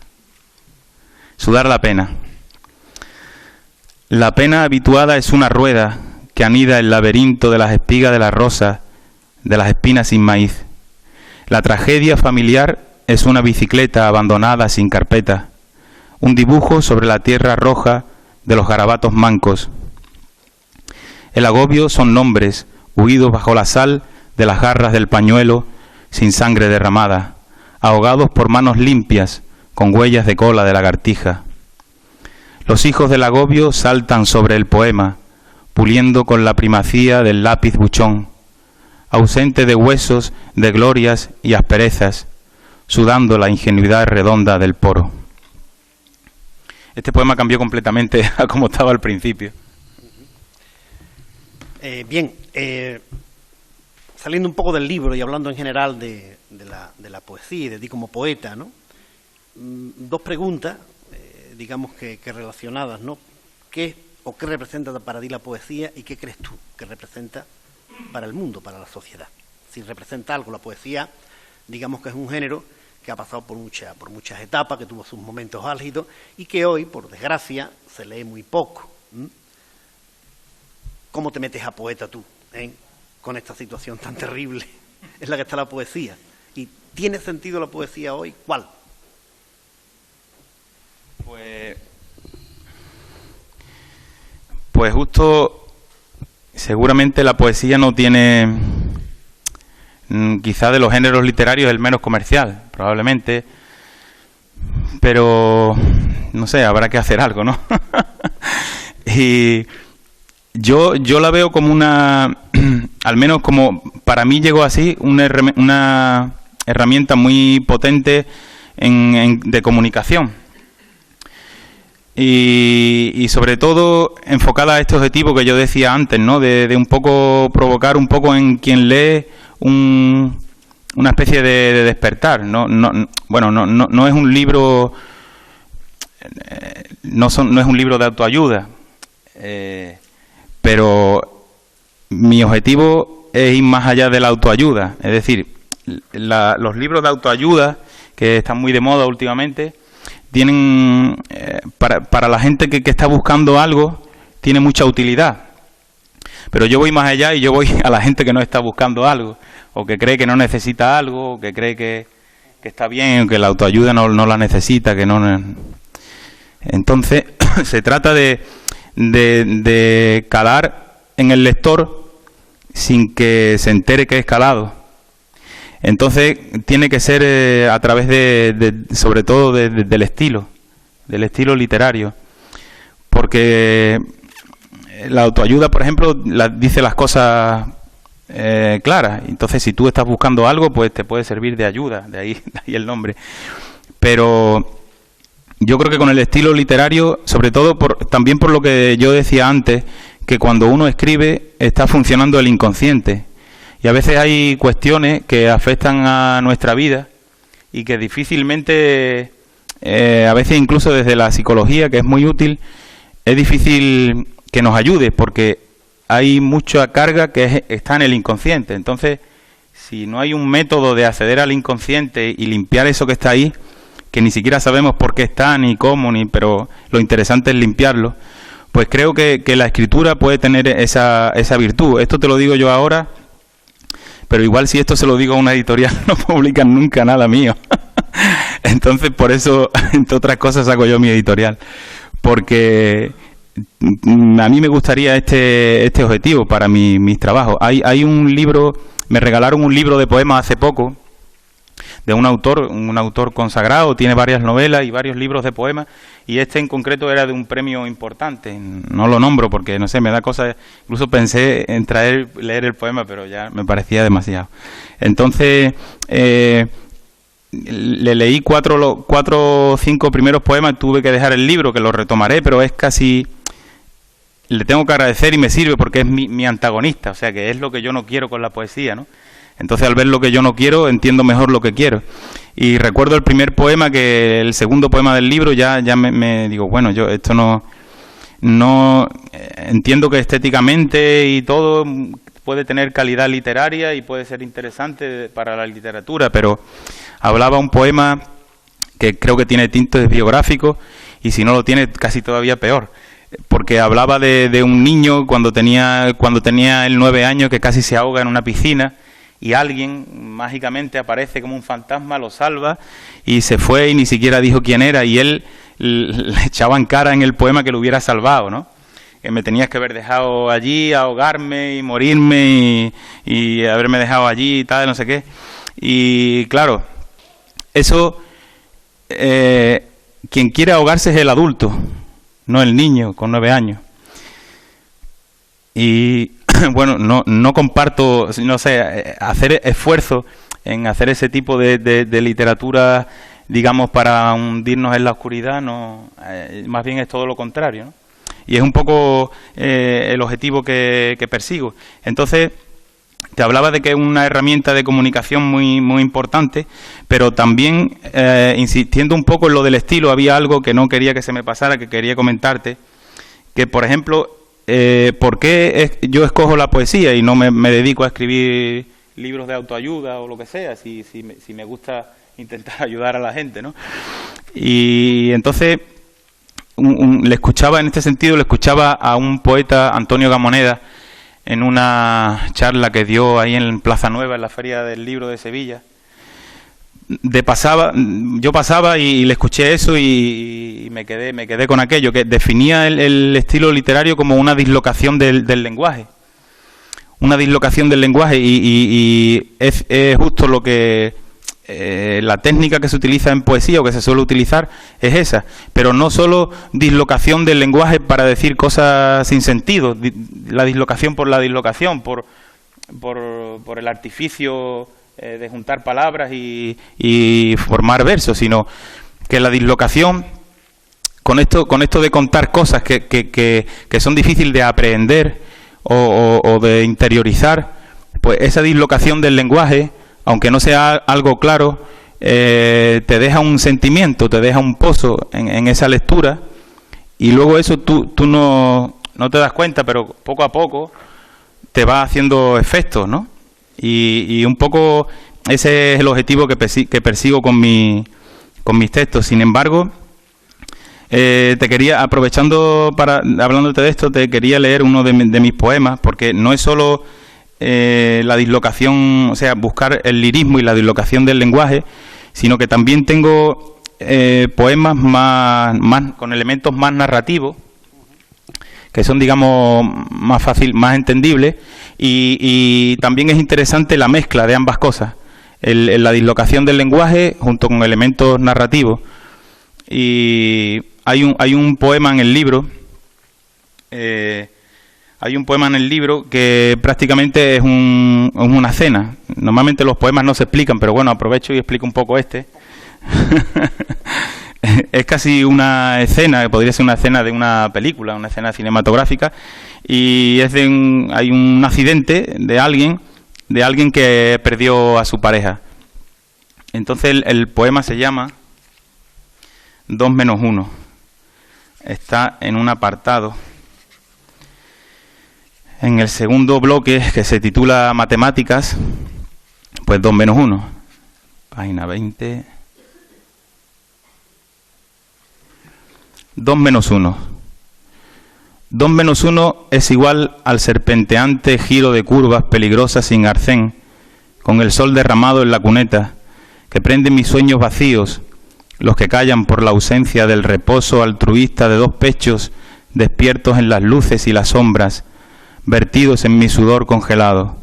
Sudar la pena. La pena habituada es una rueda que anida el laberinto de las espigas de las rosas, de las espinas sin maíz. La tragedia familiar es una bicicleta abandonada sin carpeta, un dibujo sobre la tierra roja de los garabatos mancos. El agobio son nombres, huidos bajo la sal de las garras del pañuelo, sin sangre derramada, ahogados por manos limpias, con huellas de cola de lagartija. Los hijos del agobio saltan sobre el poema, puliendo con la primacía del lápiz buchón, ausente de huesos, de glorias y asperezas, sudando la ingenuidad redonda del poro. Este poema cambió completamente a como estaba al principio. Bien, saliendo un poco del libro y hablando en general de la poesía y de ti como poeta, ¿no? Dos preguntas, digamos que relacionadas, ¿no? ¿Qué representa para ti la poesía y qué crees tú que representa para el mundo, para la sociedad? Si representa algo, la poesía, digamos que es un género que ha pasado por muchas etapas, que tuvo sus momentos álgidos y que hoy, por desgracia, se lee muy poco. ¿Cómo te metes a poeta tú, con esta situación tan terrible en la que está la poesía? ¿Y tiene sentido la poesía hoy? ¿Cuál? Pues justo, seguramente la poesía no tiene, quizá de los géneros literarios, el menos comercial, probablemente, pero no sé, habrá que hacer algo, ¿no? Y yo la veo como una, al menos como para mí llegó así, una herramienta muy potente de comunicación. Y sobre todo enfocada a este objetivo que yo decía antes, ¿no? De un poco provocar un poco en quien lee una especie de despertar. No es un libro, no es un libro de autoayuda, pero mi objetivo es ir más allá de la autoayuda. Es decir, los libros de autoayuda que están muy de moda últimamente tienen, para la gente que está buscando algo, tiene mucha utilidad. Pero yo voy más allá y yo voy a la gente que no está buscando algo, o que cree que no necesita algo, o que cree que está bien, o que la autoayuda no la necesita, que no. Entonces, se trata de calar en el lector sin que se entere que es calado. Entonces tiene que ser a través sobre todo del estilo literario, porque la autoayuda, por ejemplo, dice las cosas claras. Entonces, si tú estás buscando algo, pues te puede servir de ayuda, de ahí el nombre. Pero yo creo que con el estilo literario, sobre todo también por lo que yo decía antes, que cuando uno escribe está funcionando el inconsciente. Y a veces hay cuestiones que afectan a nuestra vida y que difícilmente, a veces incluso desde la psicología, que es muy útil, es difícil que nos ayude porque hay mucha carga que está en el inconsciente. Entonces, si no hay un método de acceder al inconsciente y limpiar eso que está ahí, que ni siquiera sabemos por qué está, ni cómo, pero lo interesante es limpiarlo, pues creo que la escritura puede tener esa virtud. Esto te lo digo yo ahora, pero igual si esto se lo digo a una editorial no publican nunca nada mío. Entonces por eso, entre otras cosas, hago yo mi editorial, porque a mí me gustaría este objetivo para mis trabajos. Hay un libro, me regalaron un libro de poemas hace poco de un autor consagrado, tiene varias novelas y varios libros de poemas, y este en concreto era de un premio importante. No lo nombro porque, no sé, me da cosas, incluso pensé en leer el poema, pero ya me parecía demasiado. Entonces, le leí 4 o 5 primeros poemas, tuve que dejar el libro, que lo retomaré, pero es casi, le tengo que agradecer y me sirve porque es mi antagonista, o sea que es lo que yo no quiero con la poesía, ¿no? Entonces, al ver lo que yo no quiero, entiendo mejor lo que quiero. Y recuerdo el primer poema, que el segundo poema del libro, ya me digo, bueno, yo esto no entiendo que estéticamente y todo puede tener calidad literaria y puede ser interesante para la literatura, pero hablaba un poema que creo que tiene tintes biográficos, y si no lo tiene, casi todavía peor, porque hablaba de un niño cuando tenía él 9 años, que casi se ahoga en una piscina, y alguien mágicamente aparece como un fantasma, lo salva, y se fue y ni siquiera dijo quién era, y él le echaba en cara en el poema que lo hubiera salvado, ¿no? Que me tenías que haber dejado allí, ahogarme y morirme, y haberme dejado allí y tal, no sé qué. Y claro, eso, quien quiere ahogarse es el adulto, no el niño con 9 años. Y bueno, no comparto, no sé, hacer esfuerzo en hacer ese tipo de literatura, digamos, para hundirnos en la oscuridad, no, más bien es todo lo contrario, ¿no? Y es un poco el objetivo que persigo. Entonces, te hablaba de que es una herramienta de comunicación muy, muy importante, pero también, insistiendo un poco en lo del estilo, había algo que no quería que se me pasara, que quería comentarte, que, por ejemplo, ¿por qué yo escojo la poesía y no me dedico a escribir libros de autoayuda o lo que sea, si me gusta intentar ayudar a la gente, ¿no? Y entonces, le escuchaba a un poeta, Antonio Gamoneda, en una charla que dio ahí en Plaza Nueva, en la Feria del Libro de Sevilla. Yo pasaba y le escuché eso y me quedé con aquello, que definía el estilo literario como una dislocación del lenguaje. Una dislocación del lenguaje, y es justo lo que la técnica que se utiliza en poesía, o que se suele utilizar, es esa, pero no solo dislocación del lenguaje para decir cosas sin sentido, la dislocación, por el artificio de juntar palabras y formar versos, sino que la dislocación, con esto de contar cosas que son difíciles de aprehender o de interiorizar, pues esa dislocación del lenguaje, aunque no sea algo claro, te deja un sentimiento, te deja un pozo en esa lectura, y luego eso tú no te das cuenta, pero poco a poco te va haciendo efectos, ¿no? Y un poco ese es el objetivo que persigo con mis textos. Sin embargo, te quería, hablándote de esto, te quería leer uno de mis poemas, porque no es solo la dislocación, o sea, buscar el lirismo y la dislocación del lenguaje, sino que también tengo poemas más con elementos más narrativos, que son, digamos, más entendibles, y también es interesante la mezcla de ambas cosas, la dislocación del lenguaje junto con elementos narrativos. Y hay un poema en el libro, que prácticamente es una cena. Normalmente los poemas no se explican, pero bueno, aprovecho y explico un poco este. Es casi una escena, que podría ser una escena de una película, una escena cinematográfica, y hay un accidente de alguien que perdió a su pareja. Entonces el poema se llama 2 menos 1. Está en un apartado, en el segundo bloque, que se titula Matemáticas, pues 2 menos 1. Página 20. 2 menos 1. 2 menos 1 es igual al serpenteante giro de curvas peligrosas sin arcén, con el sol derramado en la cuneta, que prende mis sueños vacíos, los que callan por la ausencia del reposo altruista de 2 pechos despiertos en las luces y las sombras, vertidos en mi sudor congelado.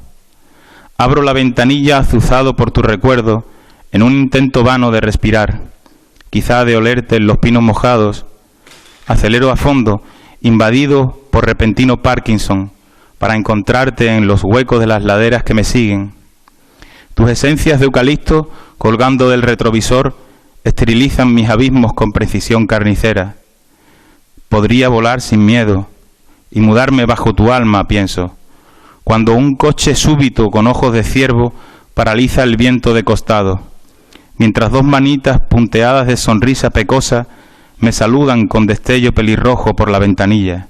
Abro la ventanilla azuzado por tu recuerdo, en un intento vano de respirar, quizá de olerte en los pinos mojados. Acelero a fondo, invadido por repentino Parkinson, para encontrarte en los huecos de las laderas que me siguen. Tus esencias de eucalipto, colgando del retrovisor, esterilizan mis abismos con precisión carnicera. Podría volar sin miedo y mudarme bajo tu alma, pienso, cuando un coche súbito con ojos de ciervo paraliza el viento de costado, mientras dos manitas punteadas de sonrisa pecosa me saludan con destello pelirrojo por la ventanilla.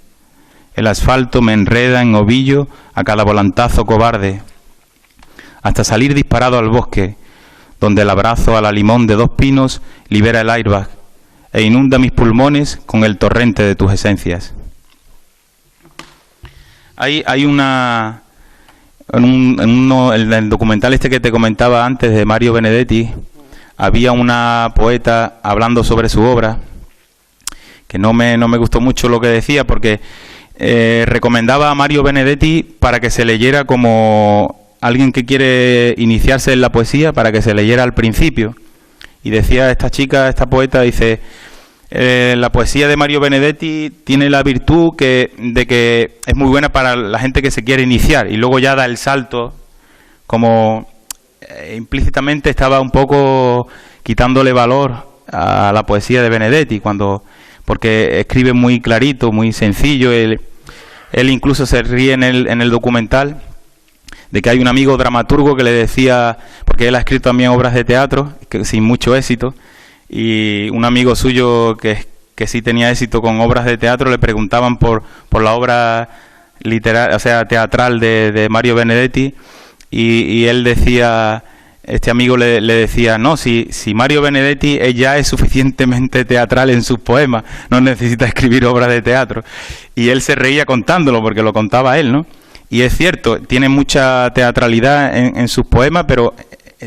El asfalto me enreda en ovillo a cada volantazo cobarde, hasta salir disparado al bosque, donde el abrazo a la limón de dos pinos libera el airbag e inunda mis pulmones con el torrente de tus esencias. Hay una... En el documental este que te comentaba antes de Mario Benedetti, había una poeta hablando sobre su obra, que no me gustó mucho lo que decía, porque recomendaba a Mario Benedetti para que se leyera como alguien que quiere iniciarse en la poesía, para que se leyera al principio. Y decía esta chica, esta poeta, dice, la poesía de Mario Benedetti tiene la virtud de que es muy buena para la gente que se quiere iniciar, y luego ya da el salto, como implícitamente estaba un poco quitándole valor a la poesía de Benedetti, porque escribe muy clarito, muy sencillo. Él incluso se ríe en el documental de que hay un amigo dramaturgo que le decía, porque él ha escrito también obras de teatro sin mucho éxito, y un amigo suyo que sí tenía éxito con obras de teatro le preguntaban por la obra literaria, o sea, teatral de Mario Benedetti, y él decía, este amigo le decía, no, si Mario Benedetti ya es suficientemente teatral en sus poemas, no necesita escribir obras de teatro. Y él se reía contándolo, porque lo contaba él, ¿no? Y es cierto, tiene mucha teatralidad en sus poemas, pero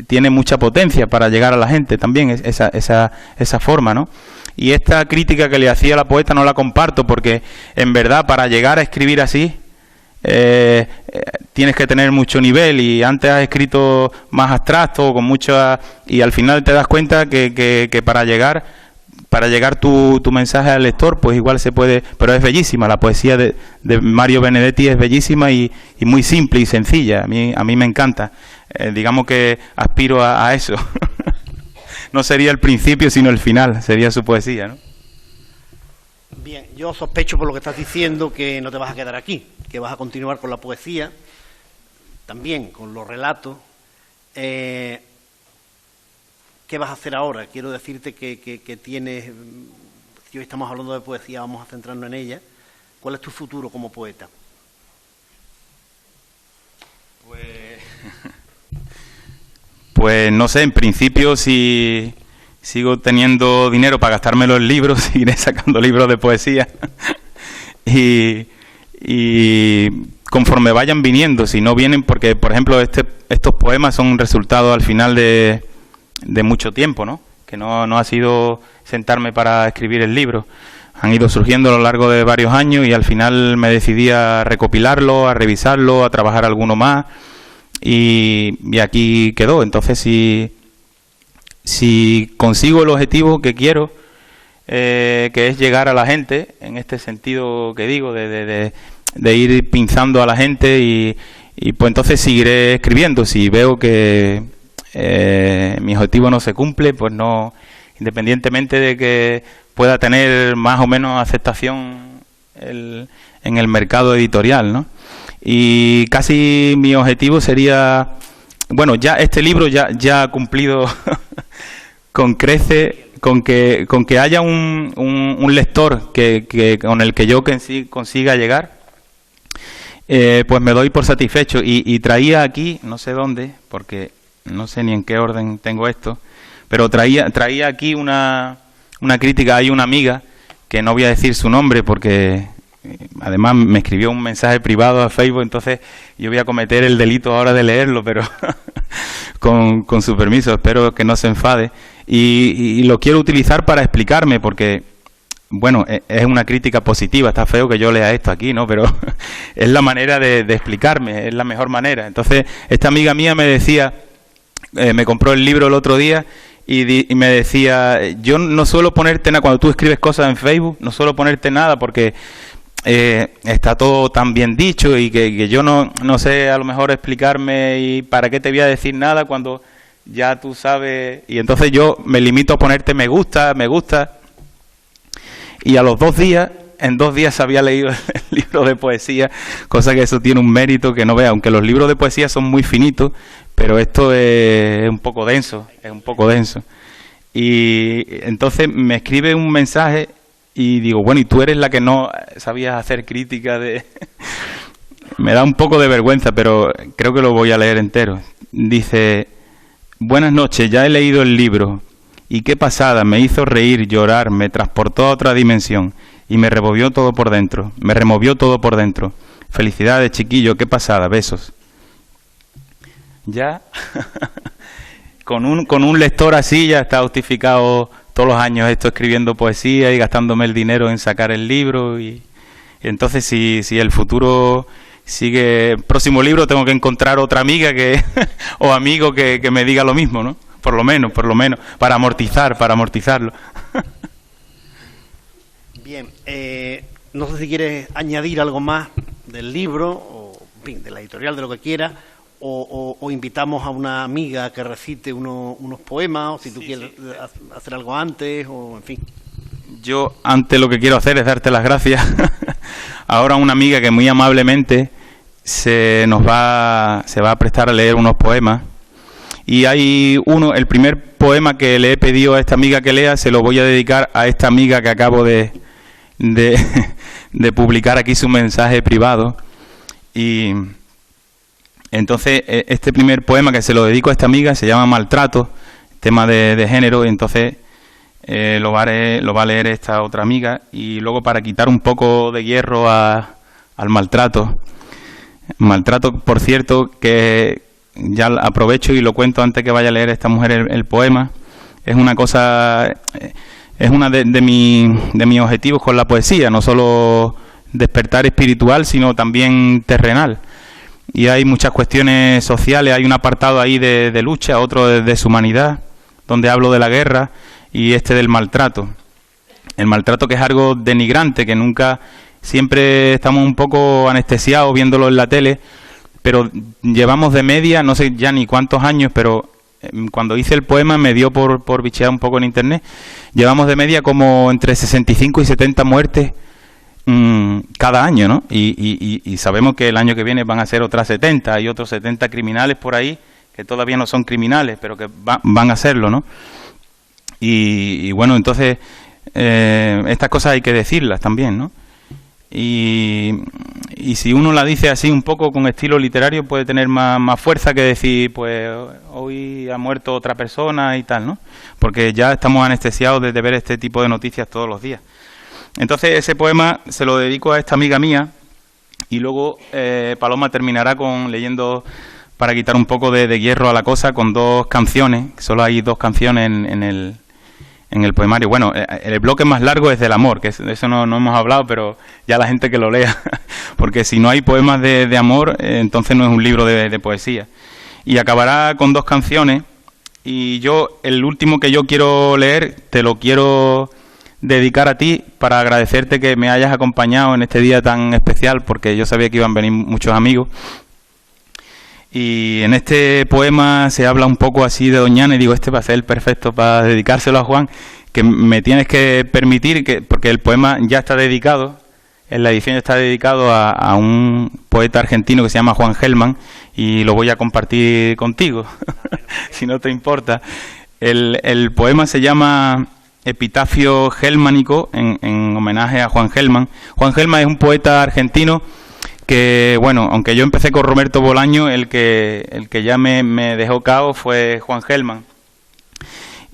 tiene mucha potencia para llegar a la gente también, esa forma, ¿no? Y esta crítica que le hacía la poeta no la comparto, porque en verdad para llegar a escribir así tienes que tener mucho nivel, y antes has escrito más abstracto, con mucha, y al final te das cuenta que para llegar tu mensaje al lector, pues igual se puede, pero es bellísima, la poesía de Mario Benedetti es bellísima y muy simple y sencilla, a mí me encanta. Digamos que aspiro a eso. No sería el principio, sino el final, sería su poesía, ¿no? Bien, yo sospecho por lo que estás diciendo que no te vas a quedar aquí, que vas a continuar con la poesía, también con los relatos. ¿Qué vas a hacer ahora? Quiero decirte que tienes, si hoy estamos hablando de poesía, vamos a centrarnos en ella. ¿Cuál es tu futuro como poeta? Pues no sé, en principio, si sigo teniendo dinero para gastármelo en libros, seguiré sacando libros de poesía. y conforme vayan viniendo, si no vienen, porque por ejemplo estos poemas son un resultado al final de mucho tiempo, ¿no? Que no ha sido sentarme para escribir el libro. Han ido surgiendo a lo largo de varios años y al final me decidí a recopilarlo, a revisarlo, a trabajar alguno más, y aquí quedó. Entonces, si consigo el objetivo que quiero, que es llegar a la gente, en este sentido que digo, de ir pinzando a la gente, y pues entonces seguiré escribiendo. Si veo que mi objetivo no se cumple, pues no, independientemente de que pueda tener más o menos aceptación en el mercado editorial, ¿no? Y casi mi objetivo sería, bueno, ya este libro ya ha cumplido con creces, con que haya un lector que con el que yo consiga llegar, pues me doy por satisfecho. Y traía aquí, no sé dónde, porque no sé ni en qué orden tengo esto, pero traía aquí una crítica. Hay una amiga, que no voy a decir su nombre porque además me escribió un mensaje privado a Facebook, entonces yo voy a cometer el delito ahora de leerlo, pero con su permiso, espero que no se enfade. Y lo quiero utilizar para explicarme, porque, bueno, es una crítica positiva, está feo que yo lea esto aquí, ¿no? Pero es la manera de explicarme, es la mejor manera. Entonces, esta amiga mía me decía, me compró el libro el otro día, y me decía, yo no suelo ponerte nada, cuando tú escribes cosas en Facebook, no suelo ponerte nada porque está todo tan bien dicho, y que yo no sé a lo mejor explicarme, y para qué te voy a decir nada cuando ya tú sabes. Y entonces yo me limito a ponerte me gusta, y a los 2 días en 2 días había leído el libro de poesía, cosa que eso tiene un mérito que no vea, aunque los libros de poesía son muy finitos, pero esto es un poco denso, Y entonces me escribe un mensaje y digo, bueno, y tú eres la que no sabías hacer crítica de... Me da un poco de vergüenza, pero creo que lo voy a leer entero. Dice: buenas noches, ya he leído el libro. Y qué pasada, me hizo reír, llorar, me transportó a otra dimensión y me removió todo por dentro. Felicidades, chiquillo, qué pasada, besos. Ya, con un lector así ya está justificado todos los años esto escribiendo poesía y gastándome el dinero en sacar el libro. Y entonces si el futuro sigue, el próximo libro tengo que encontrar otra amiga o amigo que me diga lo mismo, ¿no? Por lo menos, para amortizarlo. Bien, no sé si quieres añadir algo más del libro, o en fin, de la editorial, de lo que quieras, o invitamos a una amiga que recite unos poemas, o si tú quieres hacer algo antes, o en fin. Yo antes lo que quiero hacer es darte las gracias. Ahora una amiga que muy amablemente se va a prestar a leer unos poemas. Y hay el primer poema que le he pedido a esta amiga que lea, se lo voy a dedicar a esta amiga que acabo de publicar aquí su mensaje privado. Y entonces este primer poema que se lo dedico a esta amiga se llama Maltrato, tema de género, y entonces lo va a leer esta otra amiga. Y luego, para quitar un poco de hierro al maltrato, por cierto, que ya aprovecho y lo cuento antes que vaya a leer esta mujer el poema, es una cosa, es una de mis objetivos con la poesía, no solo despertar espiritual, sino también terrenal. Y hay muchas cuestiones sociales, hay un apartado ahí de lucha, otro de deshumanidad, donde hablo de la guerra, y este del maltrato. El maltrato, que es algo denigrante, que nunca, siempre estamos un poco anestesiados viéndolo en la tele, pero llevamos de media, no sé ya ni cuántos años, pero cuando hice el poema me dio por bichear un poco en internet, llevamos de media como entre 65 y 70 muertes cada año, ¿no? Y sabemos que el año que viene van a ser otras 70, hay otros 70 criminales por ahí que todavía no son criminales, pero que van a serlo, ¿no? Y bueno, entonces estas cosas hay que decirlas también, ¿no? Y si uno la dice así un poco con estilo literario, puede tener más fuerza que decir, pues hoy ha muerto otra persona y tal, ¿no? Porque ya estamos anestesiados de ver este tipo de noticias todos los días. Entonces ese poema se lo dedico a esta amiga mía, y luego Paloma terminará leyendo, para quitar un poco de hierro a la cosa, con 2 canciones. Solo hay 2 canciones en el poemario. Bueno, el bloque más largo es del amor, que de eso no hemos hablado, pero ya la gente que lo lea, porque si no hay poemas de amor, entonces no es un libro de poesía. Y acabará con 2 canciones, y el último que yo quiero leer, te lo quiero dedicar a ti, para agradecerte que me hayas acompañado en este día tan especial, porque yo sabía que iban a venir muchos amigos. Y en este poema se habla un poco así de Doñana, y digo, este va a ser el perfecto para dedicárselo a Juan, que me tienes que permitir, porque el poema ya está dedicado, en la edición está dedicado a un poeta argentino que se llama Juan Gelman, y lo voy a compartir contigo, si no te importa. El poema se llama Epitafio Gelmánico, en homenaje a Juan Gelman. Juan Gelman es un poeta argentino que, bueno, aunque yo empecé con Roberto Bolaño, el que ya me dejó cao fue Juan Gelman.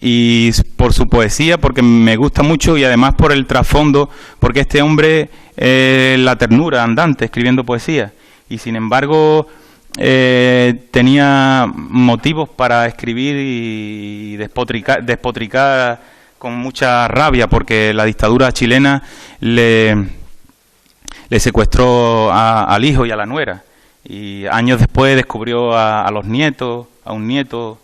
Y por su poesía, porque me gusta mucho, y además por el trasfondo, porque este hombre la ternura andante escribiendo poesía, y sin embargo tenía motivos para escribir y despotricar con mucha rabia, porque la dictadura chilena le secuestró al hijo y a la nuera, y años después descubrió a los nietos, a un nieto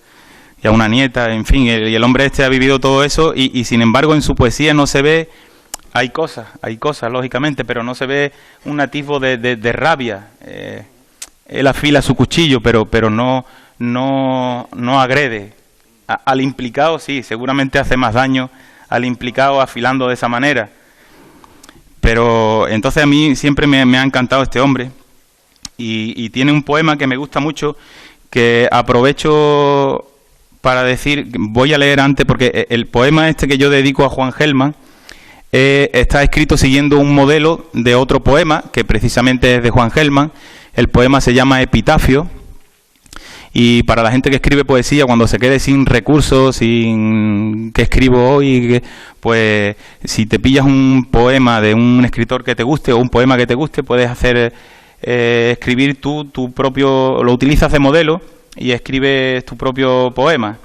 y a una nieta, en fin, y el hombre este ha vivido todo eso, y sin embargo en su poesía no se ve, hay cosas lógicamente, pero no se ve un atisbo de rabia. Él afila su cuchillo, pero no agrede. Al implicado sí, seguramente hace más daño al implicado afilando de esa manera. Pero entonces a mí siempre me ha encantado este hombre y tiene un poema que me gusta mucho, que aprovecho para decir, voy a leer antes, porque el poema este que yo dedico a Juan Gelman está escrito siguiendo un modelo de otro poema, que precisamente es de Juan Gelman. El poema se llama Epitafio, y para la gente que escribe poesía, cuando se quede sin recursos, sin qué escribo hoy, pues si te pillas un poema de un escritor que te guste o un poema que te guste, puedes hacer escribir tú tu propio, lo utilizas de modelo y escribes tu propio poema.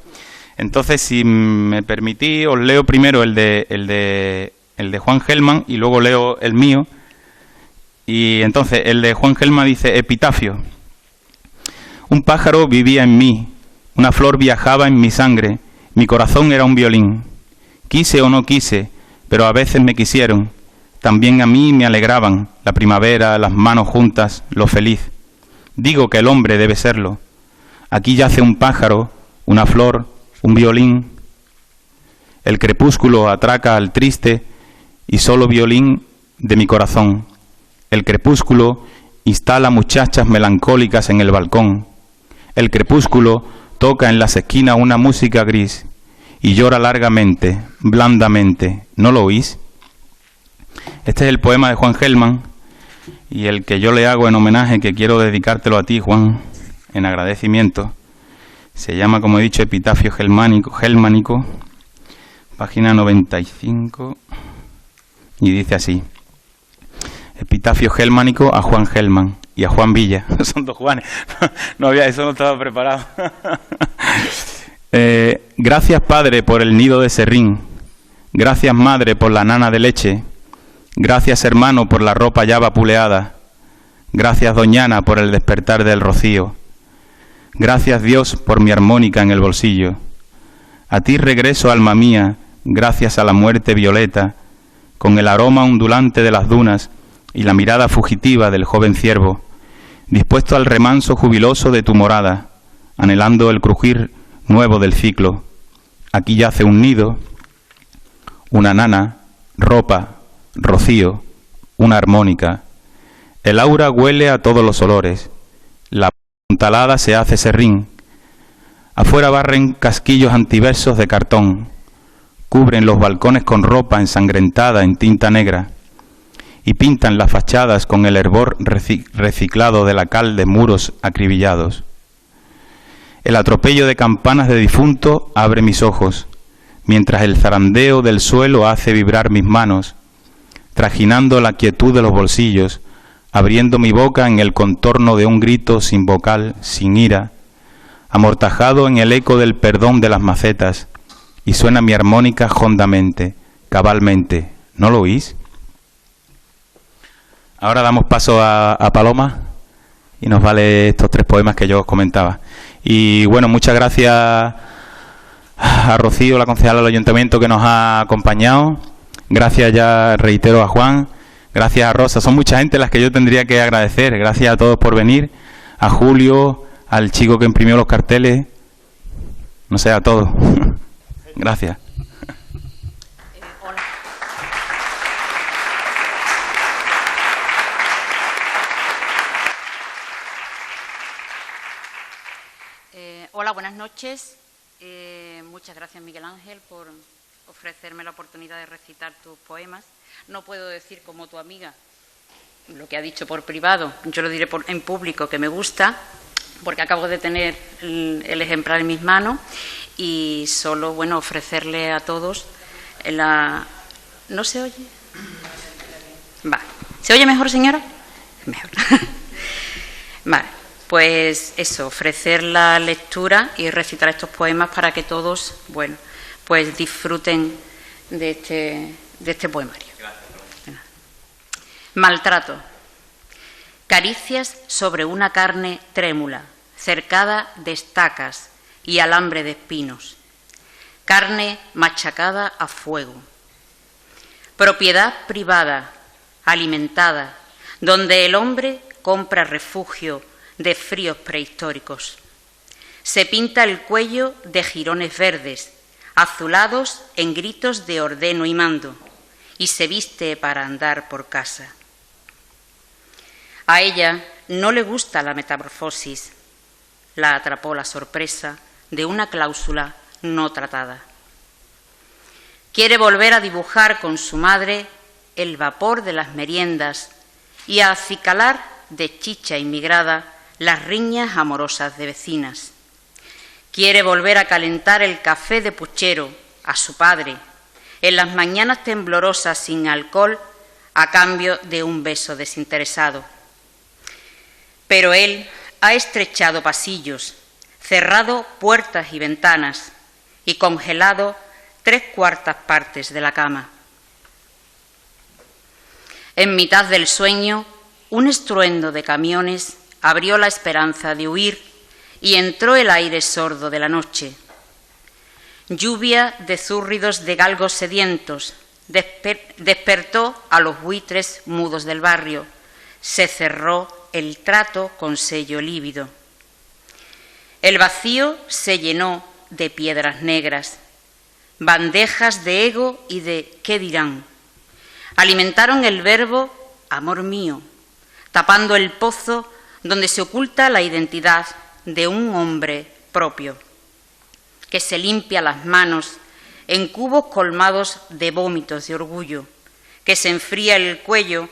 Entonces, si me permitís, os leo primero el de Juan Gelman y luego leo el mío. Y entonces, el de Juan Gelman dice: Epitafio. Un pájaro vivía en mí, una flor viajaba en mi sangre, mi corazón era un violín. Quise o no quise, pero a veces me quisieron. También a mí me alegraban la primavera, las manos juntas, lo feliz. Digo que el hombre debe serlo. Aquí yace un pájaro, una flor, un violín. El crepúsculo atraca al triste y solo violín de mi corazón. El crepúsculo instala muchachas melancólicas en el balcón. El crepúsculo toca en las esquinas una música gris y llora largamente, blandamente. ¿No lo oís? Este es el poema de Juan Gelman, y el que yo le hago en homenaje, que quiero dedicártelo a ti, Juan, en agradecimiento, se llama, como he dicho, Epitafio Gelmánico, página 95, y dice así: Epitafio Gelmánico a Juan Gelman y a Juan Villa. Son dos Juanes. No había, eso no estaba preparado. Gracias, padre, por el nido de serrín. Gracias, madre, por la nana de leche. Gracias, hermano, por la ropa ya vapuleada. Gracias, doñana, por el despertar del rocío. Gracias, Dios, por mi armónica en el bolsillo. A ti regreso, alma mía, gracias a la muerte violeta, con el aroma ondulante de las dunas y la mirada fugitiva del joven ciervo, dispuesto al remanso jubiloso de tu morada, anhelando el crujir nuevo del ciclo. Aquí yace un nido, una nana, ropa, rocío, una armónica. El aura huele a todos los olores. La puntalada se hace serrín. Afuera barren casquillos antiversos de cartón. Cubren los balcones con ropa ensangrentada en tinta negra. Y pintan las fachadas con el hervor reciclado de la cal de muros acribillados. El atropello de campanas de difunto abre mis ojos, mientras el zarandeo del suelo hace vibrar mis manos, trajinando la quietud de los bolsillos, abriendo mi boca en el contorno de un grito sin vocal, sin ira, amortajado en el eco del perdón de las macetas, y suena mi armónica hondamente, cabalmente. ¿No lo oís? Ahora damos paso a Paloma y nos vale estos tres poemas que yo os comentaba. Y bueno, muchas gracias a Rocío, la concejala del Ayuntamiento, que nos ha acompañado. Gracias, ya reitero, a Juan. Gracias a Rosa. Son mucha gente las que yo tendría que agradecer. Gracias a todos por venir. A Julio, al chico que imprimió los carteles. No sé, a todos. Gracias. Hola. Hola, buenas noches. Muchas gracias, Miguel Ángel, por ofrecerme la oportunidad de recitar tus poemas. No puedo decir como tu amiga lo que ha dicho por privado, yo lo diré en público, que me gusta, porque acabo de tener el ejemplar en mis manos, y solo, bueno, ofrecerle a todos ¿No se oye? Vale. ¿Se oye mejor, señora? Mejor. Vale, pues eso, ofrecer la lectura y recitar estos poemas para que todos, bueno, pues disfruten de este poemario. Gracias. Maltrato. Caricias sobre una carne trémula, cercada de estacas y alambre de espinos. Carne machacada a fuego. Propiedad privada, alimentada, donde el hombre compra refugio de fríos prehistóricos. Se pinta el cuello de jirones verdes, azulados en gritos de ordeno y mando, y se viste para andar por casa. A ella no le gusta la metamorfosis. La atrapó la sorpresa de una cláusula no tratada. Quiere volver a dibujar con su madre el vapor de las meriendas y a acicalar de chicha inmigrada las riñas amorosas de vecinas. Quiere volver a calentar el café de puchero a su padre en las mañanas temblorosas sin alcohol a cambio de un beso desinteresado. Pero él ha estrechado pasillos, cerrado puertas y ventanas y congelado 3/4 partes de la cama. En mitad del sueño, un estruendo de camiones abrió la esperanza de huir y entró el aire sordo de la noche. Lluvia de zúrridos de galgos sedientos despertó a los buitres mudos del barrio. Se cerró el trato con sello lívido. El vacío se llenó de piedras negras, bandejas de ego y de ¿qué dirán? Alimentaron el verbo amor mío, tapando el pozo donde se oculta la identidad de un hombre propio, que se limpia las manos en cubos colmados de vómitos de orgullo, que se enfría el cuello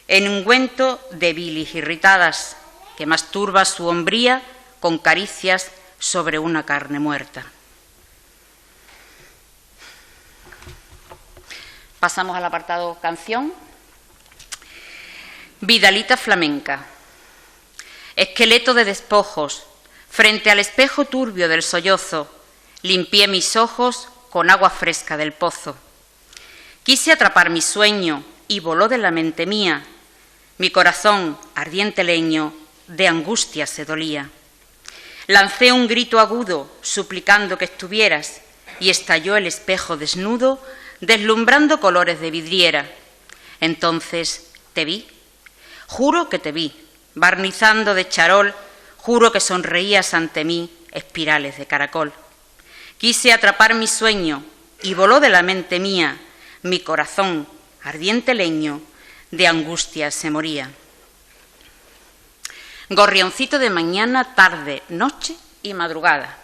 en ungüento de bilis irritadas, que masturba su hombría con caricias sobre una carne muerta. Pasamos al apartado canción. Vidalita flamenca. Esqueleto de despojos, frente al espejo turbio del sollozo, limpié mis ojos con agua fresca del pozo. Quise atrapar mi sueño y voló de la mente mía. Mi corazón, ardiente leño, de angustia se dolía. Lancé un grito agudo, suplicando que estuvieras, y estalló el espejo desnudo, deslumbrando colores de vidriera. Entonces te vi, juro que te vi, barnizando de charol, juro que sonreías ante mí, espirales de caracol. Quise atrapar mi sueño y voló de la mente mía, mi corazón, ardiente leño, de angustia se moría. Gorrioncito de mañana, tarde, noche y madrugada.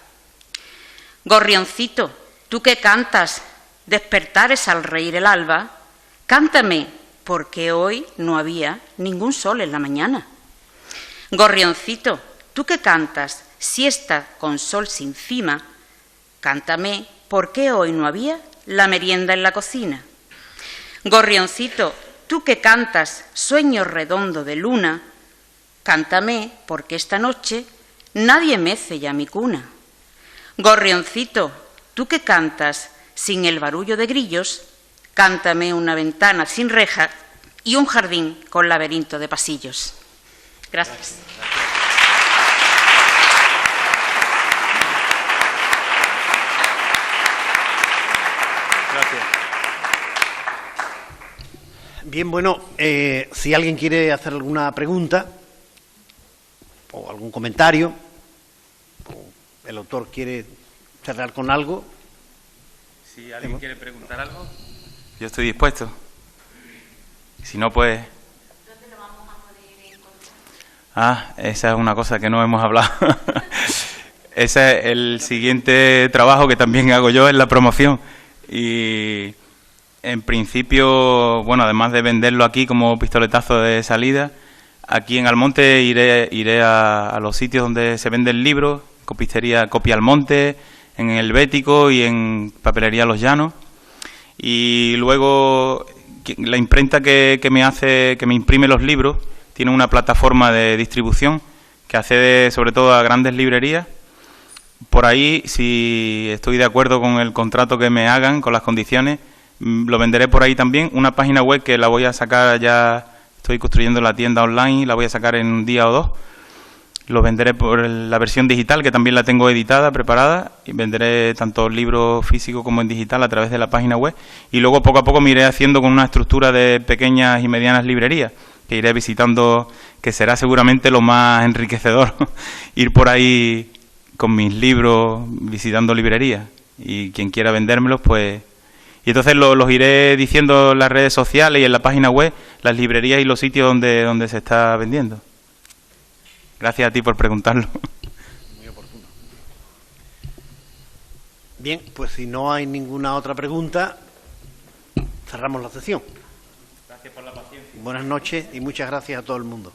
Gorrioncito, tú que cantas, despertares al reír el alba, cántame, porque hoy no había ningún sol en la mañana. Gorrioncito, tú que cantas, siesta con sol sin cima, cántame, porque hoy no había la merienda en la cocina. Gorrioncito, tú que cantas, sueño redondo de luna, cántame, porque esta noche nadie mece ya mi cuna. Gorrioncito, tú que cantas, sin el barullo de grillos, cántame una ventana sin reja y un jardín con laberinto de pasillos. Gracias. Gracias. Bien, bueno, si alguien quiere hacer alguna pregunta o algún comentario, o el autor quiere cerrar con algo. Si alguien quiere preguntar algo, yo estoy dispuesto. Si no, pues... ¿Dónde lo vamos a poder encontrar? Esa es una cosa que no hemos hablado. Ese es el siguiente trabajo que también hago yo, en la promoción. Y en principio, bueno, además de venderlo aquí como pistoletazo de salida, aquí en Almonte iré a los sitios donde se venden libros, copistería Copia Almonte, en el Bético y en Papelería Los Llanos. Y luego la imprenta que me imprime los libros tiene una plataforma de distribución que accede sobre todo a grandes librerías. Por ahí, si estoy de acuerdo con el contrato que me hagan, con las condiciones, lo venderé por ahí también. Una página web que la voy a sacar, ya estoy construyendo la tienda online, la voy a sacar en un día o dos. Lo venderé por la versión digital, que también la tengo editada, preparada, y venderé tanto libros físicos como en digital a través de la página web. Y luego poco a poco me iré haciendo con una estructura de pequeñas y medianas librerías, que iré visitando, que será seguramente lo más enriquecedor, ir por ahí con mis libros visitando librerías. Y quien quiera vendérmelos, pues Y entonces los iré diciendo en las redes sociales y en la página web, las librerías y los sitios donde se está vendiendo. Gracias a ti por preguntarlo. Muy oportuno. Bien, pues si no hay ninguna otra pregunta, cerramos la sesión. Gracias por la paciencia. Buenas noches y muchas gracias a todo el mundo.